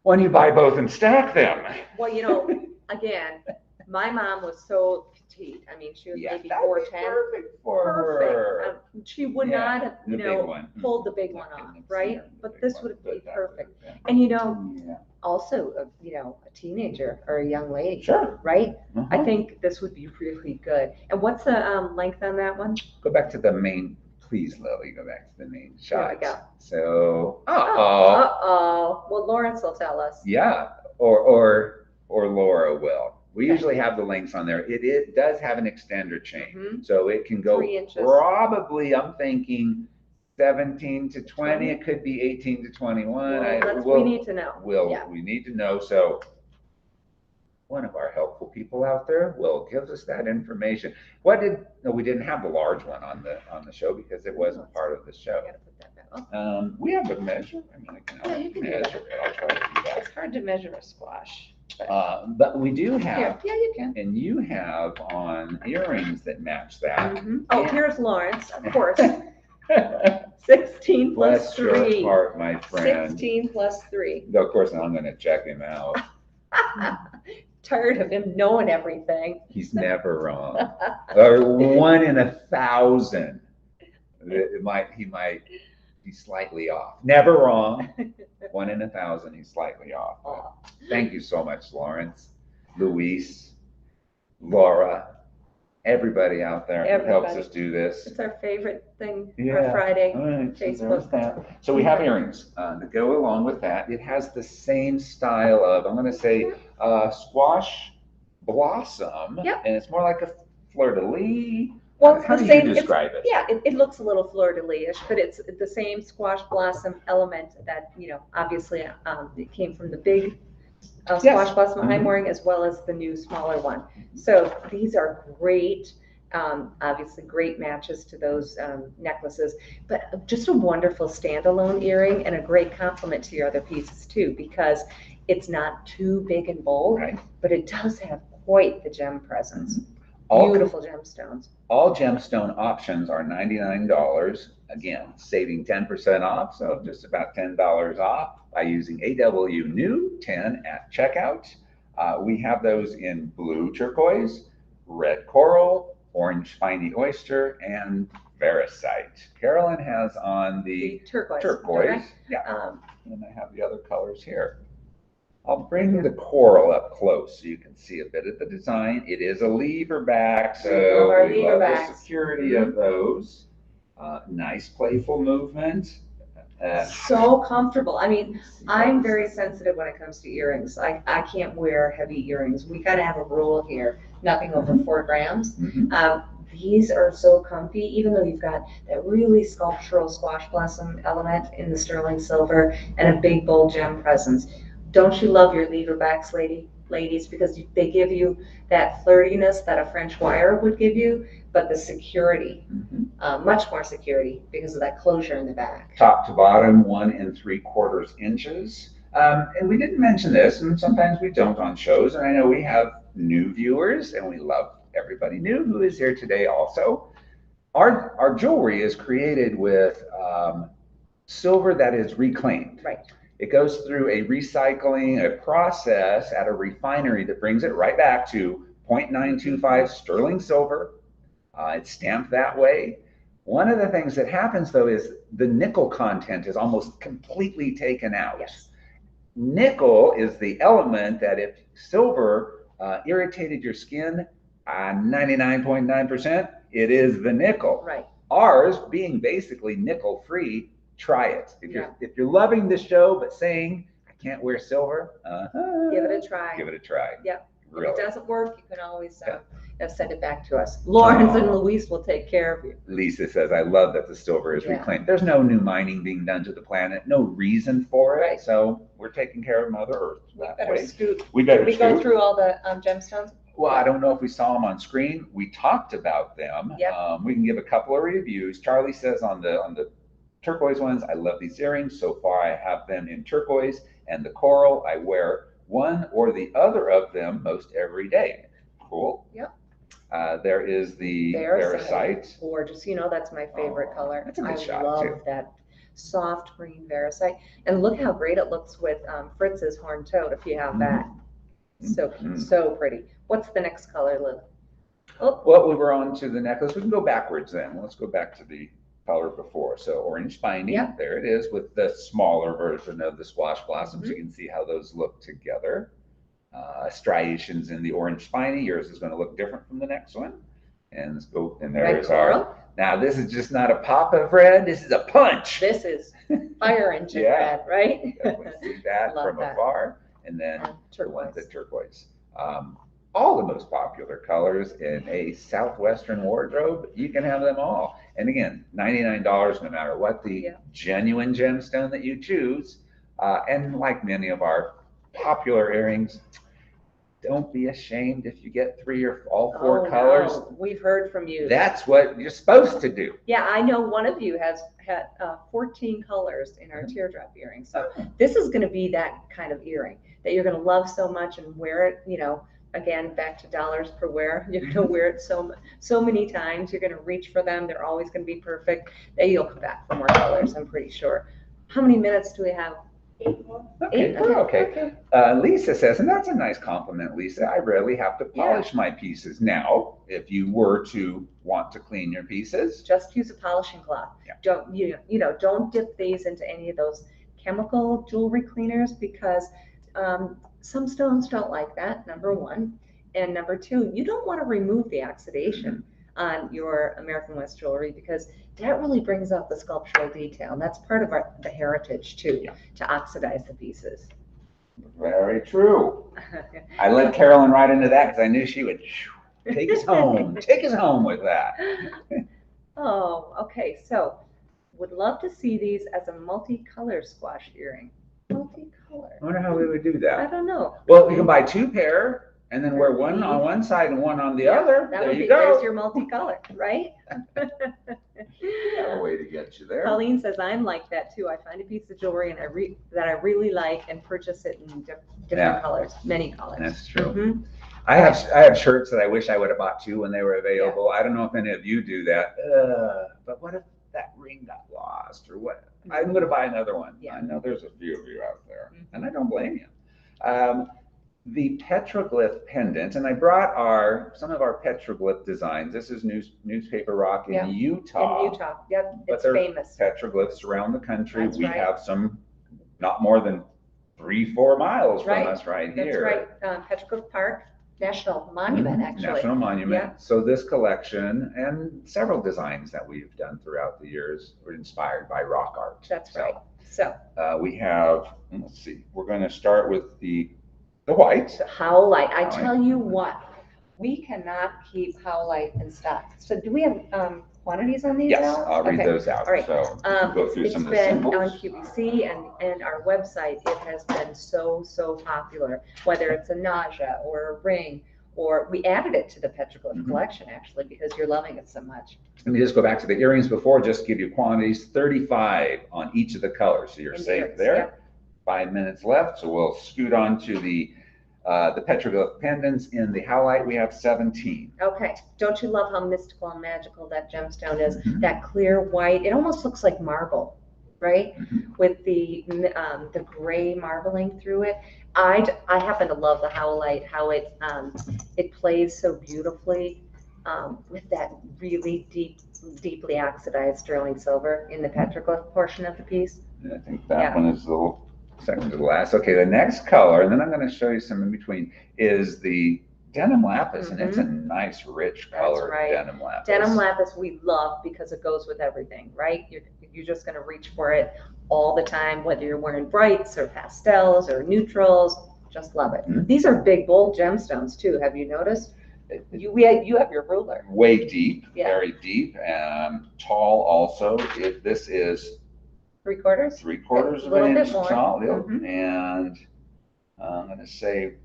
when you buy both and stack them. Well, again, my mom was so petite. I mean, she was maybe that would be 4'10". perfect for her. Perfect. She would Yeah, not have, the big one. pulled the big one I off, couldn't have right? seen her, the But big this one, would but be that perfect. would have And been- yeah. also, a teenager or a young lady, Sure. right? Uh-huh. I think this would be really good. And what's the length on that one? Go back to the main, please, Lily, go back to the main There shot. we go. So, Well, Lawrence will tell us. yeah, or Laura will. We usually have the links on there. It does have an extender chain, Mhm. so it can go 3 inches. probably, I'm thinking 17 to 20. It could be 18 to 21. We need to know. Yeah. We need to know. So one of our helpful people out there will give us that information. No, we didn't have the large one on the show because it wasn't part of the I show. gotta put that back. Oh, We have a measure. I mean, I can Yeah, you can do measure it. I'll try to do that. it's hard to measure a squash. But we do Here, have, yeah, you can. and you have on earrings that match that. Mhm. Oh, Yeah. here's Lawrence, of course. 16 plus Bless your 3. heart, my friend. 16 plus 3. Of course, I'm going to check him out. Tired of him knowing everything. He's never wrong. Or 1 in 1,000. He might be slightly off. Never wrong. 1 in 1,000, he's slightly off. Oh, Thank you so much, Lawrence, Luis, Laura, everybody out there who helps Everybody. us do this. it's our favorite thing Yeah. for Friday. All right, so Facebook. there's that. So we have earrings to go along with that. It has the same style of, I'm going to say, squash blossom. Yep. And it's more like a fleur-de-lis. Well, it's How the do same. you describe it? Yeah, it looks a little fleur-de-lis-ish, but it's the same squash blossom element that, obviously it came from the big Yes. squash blossom I'm Mhm. wearing, as well as the new smaller one. So these are great, obviously great matches to those necklaces, but just a wonderful standalone earring and a great complement to your other pieces too, because it's not too big and bold, Right. but it does have quite the gem presence. All, Beautiful gemstones. all gemstone options are $99. Again, saving 10% off, so just about $10 off by using AW New 10 at checkout. We have those in blue turquoise, red coral, orange spiny oyster, and Veracite. Carolyn has on the Turquoise. turquoise. Okay. Yeah, and I have the other colors here. I'll bring the coral up close so you can see a bit of the design. It is a lever back, We love our so we lever love the backs. Mm-hmm. security of those. Nice playful movement. So comfortable. I mean, I'm very sensitive when it comes to earrings. I can't wear heavy earrings. We gotta have a rule here, nothing over 4 grams. Mhm. These are so comfy, even though you've got that really sculptural squash blossom element in the sterling silver and a big bold gem presence. Don't you love your lever backs, lady? ladies, because they give you that flirtiness that a French wire would give you, but the security, much more security because of that closure in the back. Top to bottom, 1 3/4 inches. And we didn't mention this, and sometimes we don't on shows. And I know we have new viewers, and we love everybody new who is here today also. Our jewelry is created with silver that is reclaimed. Right. It goes through a process at a refinery that brings it right back to 0.925 sterling silver. It's stamped that way. One of the things that happens though is the nickel content is almost completely taken out. Yes. Nickel is the element that if silver irritated your skin, 99.9%, it is the nickel. Right. Ours being basically nickel free, try it. If you're loving the show but saying I can't wear silver, give it a try. Give it a try. Yep. Really. If it doesn't work, you can always send it back to us. Lawrence and Luis will take care of you. Lisa says, I love that the silver is reclaimed. There's no new mining being done to the planet, no reason for it. Right. So we're taking care of Mother Earth that way. We go through all the gemstones? Well, I don't know if we saw them on screen. We talked about them. Yep. We can give a couple of reviews. Charlie says on the turquoise ones, I love these earrings. So far, I have them in turquoise and the coral. I wear one or the other of them most every day. Cool. Yep. There is the Variscite. Gorgeous. You know, that's my favorite color. That's a good shot, love too. that soft green Variscite. And look how great it looks with Fritz's horn toad if you have that. So pretty. What's the next color, Lily? Oh. Well, we were on to the necklace. We can go backwards then. Let's go back to the color before. So orange spiny, there it is with the smaller version of the squash blossoms. You can see how those look together. Striations in the orange spiny. Yours is going to look different from the next one. And let's go, and there is our, now this is just not a pop of red, this is a punch. This is fire engine red, right? Definitely see that from afar. And then turquoise. The turquoise. All the most popular colors in a Southwestern wardrobe, you can have them all. And again, $99 no matter what the genuine gemstone that you choose. And like many of our popular earrings, don't be ashamed if you get 3 or all 4 colors. No. We've heard from you. That's what you're supposed to do. Yeah, I know one of you has had 14 colors in our teardrop earring. So this is going to be that kind of earring that you're going to love so much and wear it, you know, again, back to dollars per wear. You're going to wear it so many times. You're going to reach for them. They're always going to be perfect. Then you'll come back for more colors, I'm pretty sure. How many minutes do we have? 8 more. Okay. Lisa says, and that's a nice compliment, Lisa. I rarely have to polish my pieces. Now, if you were to want to clean your pieces, just use a polishing cloth. Don't don't dip these into any of those chemical jewelry cleaners because some stones don't like that, number one. And number two, you don't want to remove the oxidation on your American West jewelry because that really brings out the sculptural detail. And that's part of the heritage too, to oxidize the pieces. Very true. I let Carolyn right into that because I knew she would take us home. Take us home with that. Oh, okay. So would love to see these as a multicolor squash earring. Multicolor. I wonder how we would do that. I don't know. Well, you can buy 2 pair and then wear one on one side and one on the other. There you go. There's your multicolor, right? A way to get you there. Colleen says, I'm like that too. I find a piece of jewelry and that I really like and purchase it in different colors, many colors. That's true. I have shirts that I wish I would have bought too when they were available. I don't know if any of you do that. But what if that ring got lost or what? I'm going to buy another one. I know there's a few of you out there, and I don't blame you. The petroglyph pendant, and I brought some of our petroglyph designs. This is Newspaper Rock in Utah. In Utah, it's famous. Petroglyphs around the country. We have some not more than 3-4 miles from us right here. That's right. Petroglyph Park, National Monument, actually. National Monument. So this collection and several designs that we've done throughout the years were inspired by rock art. That's right. So we have, let's see, we're going to start with the white. The Howlite. I tell you what, we cannot keep Howlite in stock. So do we have quantities on these Yes, out? I'll read Okay. those out. All right. So you can go through It's some of the been on symbols. QVC and our website, it has been so popular, whether it's a nausea or a ring, or we added it to the Petroglyph collection actually, because you're loving it so much. Let me just go back to the earrings before, just give you quantities, 35 on each of the colors. So you're In the safe earrings, there. yep. 5 minutes left, so we'll scoot on to the petroglyph pendants. In the howlite, we have 17. Okay, don't you love how mystical and magical that gemstone is? That clear white, it almost looks like marble, right? With the gray marbling through it. I happen to love the howlite, how it plays so beautifully with that really deeply oxidized sterling silver in the petroglyph portion of the piece. And I think that one is a little second to the last. Okay, the next color, and then I'm going to show you some in between, is the denim lapis, and it's a nice, rich color. Right. Denim lapis. Denim lapis we love because it goes with everything, right? You're just going to reach for it all the time, whether you're wearing brights or pastels or neutrals. Just love it. These are big, bold gemstones too. Have you noticed? You have your ruler. Way deep, very deep, and tall also. This is 3/4? 3/4 of an inch tall, and I'm going to say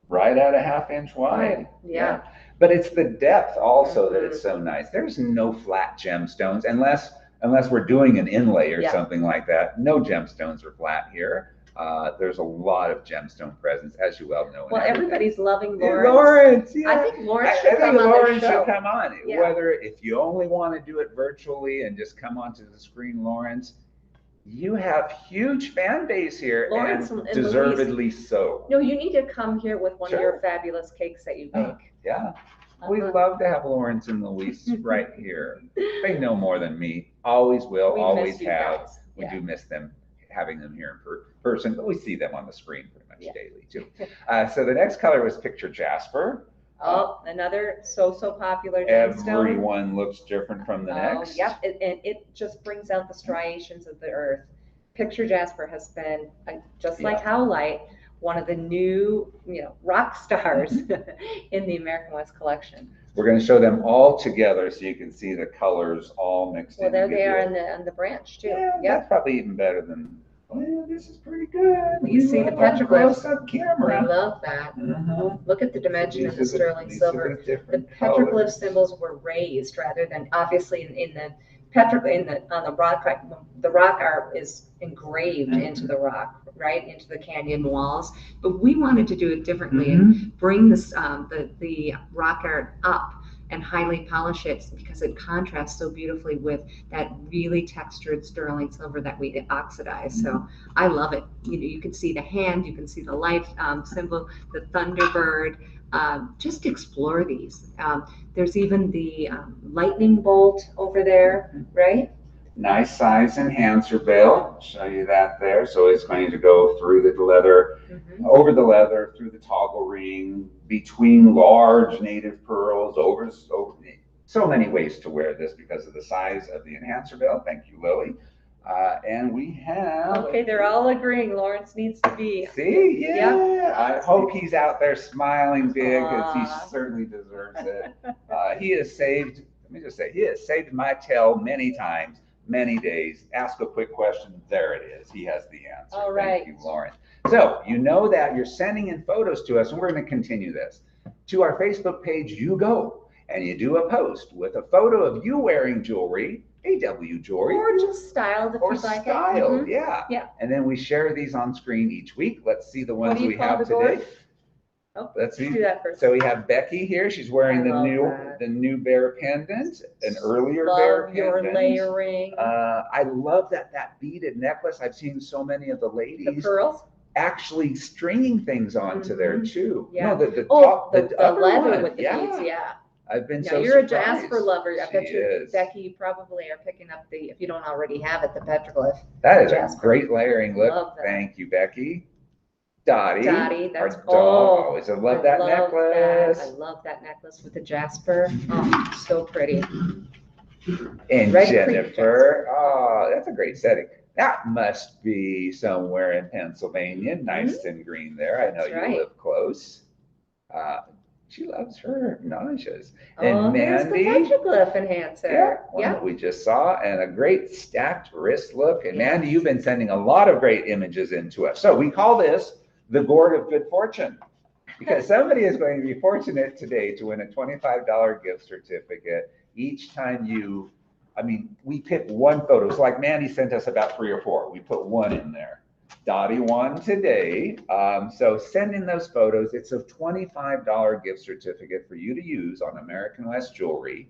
right at a 1/2 inch wide. Yeah. But it's the depth also that it's so nice. There's no flat gemstones unless we're doing an inlay or something like that. No gemstones are flat here. There's a lot of gemstone presence, as you well know. Well, everybody's loving Lawrence. Lawrence, I think Lawrence should come on the show. Should come on. Whether if you only want to do it virtually and just come onto the screen, Lawrence, you have huge fan base here, Lawrence and deservedly so. No, you need to come here with one of your fabulous cakes that you bake. We love to have Lawrence and Louise right here. They know more than me. Always will, always have. We do miss them, having them here in person, but we see them on the screen pretty much daily too. So the next color was Picture Jasper. Another so popular gemstone. Everyone looks different from the next. Yep, and it just brings out the striations of the earth. Picture Jasper has been, just like Howlite, one of the new, rock stars in the American West collection. We're going to show them all together so you can see the colors all mixed in. Well, there they are on the branch too. Yeah, that's probably even better than. Well, this is pretty good. You see the petroglyphs. Camera. I love that. Look at the dimension of the sterling silver. The petroglyph symbols were raised rather than, obviously, in the on the rock. The rock art is engraved into the rock, right into the canyon walls. But we wanted to do it differently and bring this the rock art up and highly polish it because it contrasts so beautifully with that really textured sterling silver that we oxidize. So I love it. You can see the hand, you can see the life symbol, the Thunderbird. Just explore these. There's even the lightning bolt over there, right? Nice size enhancer veil. I'll show you that there. So it's going to go through the leather, over the leather, through the toggle ring, between large native pearls, over so many ways to wear this because of the size of the enhancer veil. Thank you, Lily. And we have. Okay, they're all agreeing. Lawrence needs to be. See, I hope he's out there smiling big because he certainly deserves it. He has saved. Let me just say, he has saved my tail many times. Many days. Ask a quick question. There it is. He has the answer. All right. Thank you, Lawrence. So you know that you're sending in photos to us, and we're going to continue this. To our Facebook page, you go and you do a post with a photo of you wearing jewelry, AW jewelry, or just styled if you'd like it. Yeah. And then we share these on screen each week. Let's see the ones we have today. Board? Oh, let's see. Do that first. So we have Becky here. She's wearing the new bear pendant, an earlier bear pendant. Your layering. I love that beaded necklace. I've seen so many of the ladies. The pearls. Actually stringing things onto there too. Yeah. No, the leather with the beads. Yeah. I've been so you're surprised. A Jasper lover. I bet you, is. Becky, you probably are picking up if you don't already have it, the petroglyph. That is a great layering look. Love that. Thank you, Becky. Dottie, that's our dog. Always love that necklace. I love that necklace with the Jasper. Oh, so pretty. And Jennifer, that's a great setting. That must be somewhere in Pennsylvania, nice and green there. I know you live close. She loves her nausea. Oh, And here's the Mandy, petroglyph enhancer. yeah, one Yep. that we just saw, and a great stacked wrist look. And Mandy, Yes. you've been sending a lot of great images into us. So we call this the gourd of good fortune, because somebody is going to be fortunate today to win a $25 gift certificate each time you, I mean, we pick one photo. So like Mandy sent us about 3 or 4. We put one in there. Dottie won today. So send in those photos. It's a $25 gift certificate for you to use on American West Jewelry.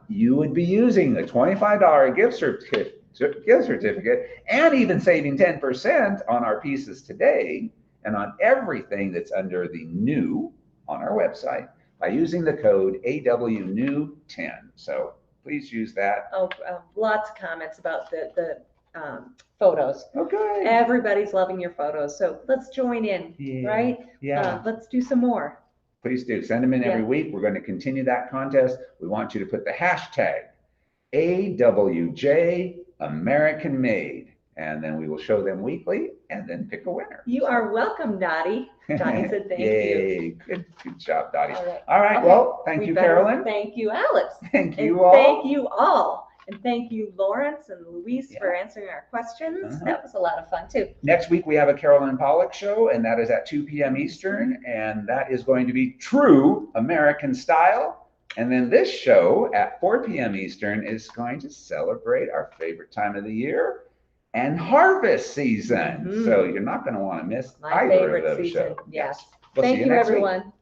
You would be using a $25 gift certificate and even saving 10% on our pieces today and on everything that's under the new on our website by using the code AWNEW10. So please use that. Oh, lots of comments about the photos. Okay. Everybody's loving your photos, so let's join in, Yeah. right? Yeah. Let's do some more. Please do send them in every Yeah. week. We're going to continue that contest. We want you to put the hashtag AWJ American Made, and then we will show them weekly and then pick a winner. You are welcome, Dottie. Dottie said thank you. Yay. Good job, Dottie. All right. All right. Okay. Well, thank you, Carolyn. Thank you, Alex. Thank And you all. thank you all. And thank you, Lawrence and Luis, Yeah. for answering our questions. Uh-huh. That was a lot of fun, too. Next week, we have a Carolyn Pollock show, and that is at 2 p.m. Eastern, and that is going to be true American style. And then this show at 4 p.m. Eastern is going to celebrate our favorite time of the year and harvest season. Mhm. So you're not going to want to miss My either favorite of those season. shows. Yes. We'll see Thank you, next week. everyone.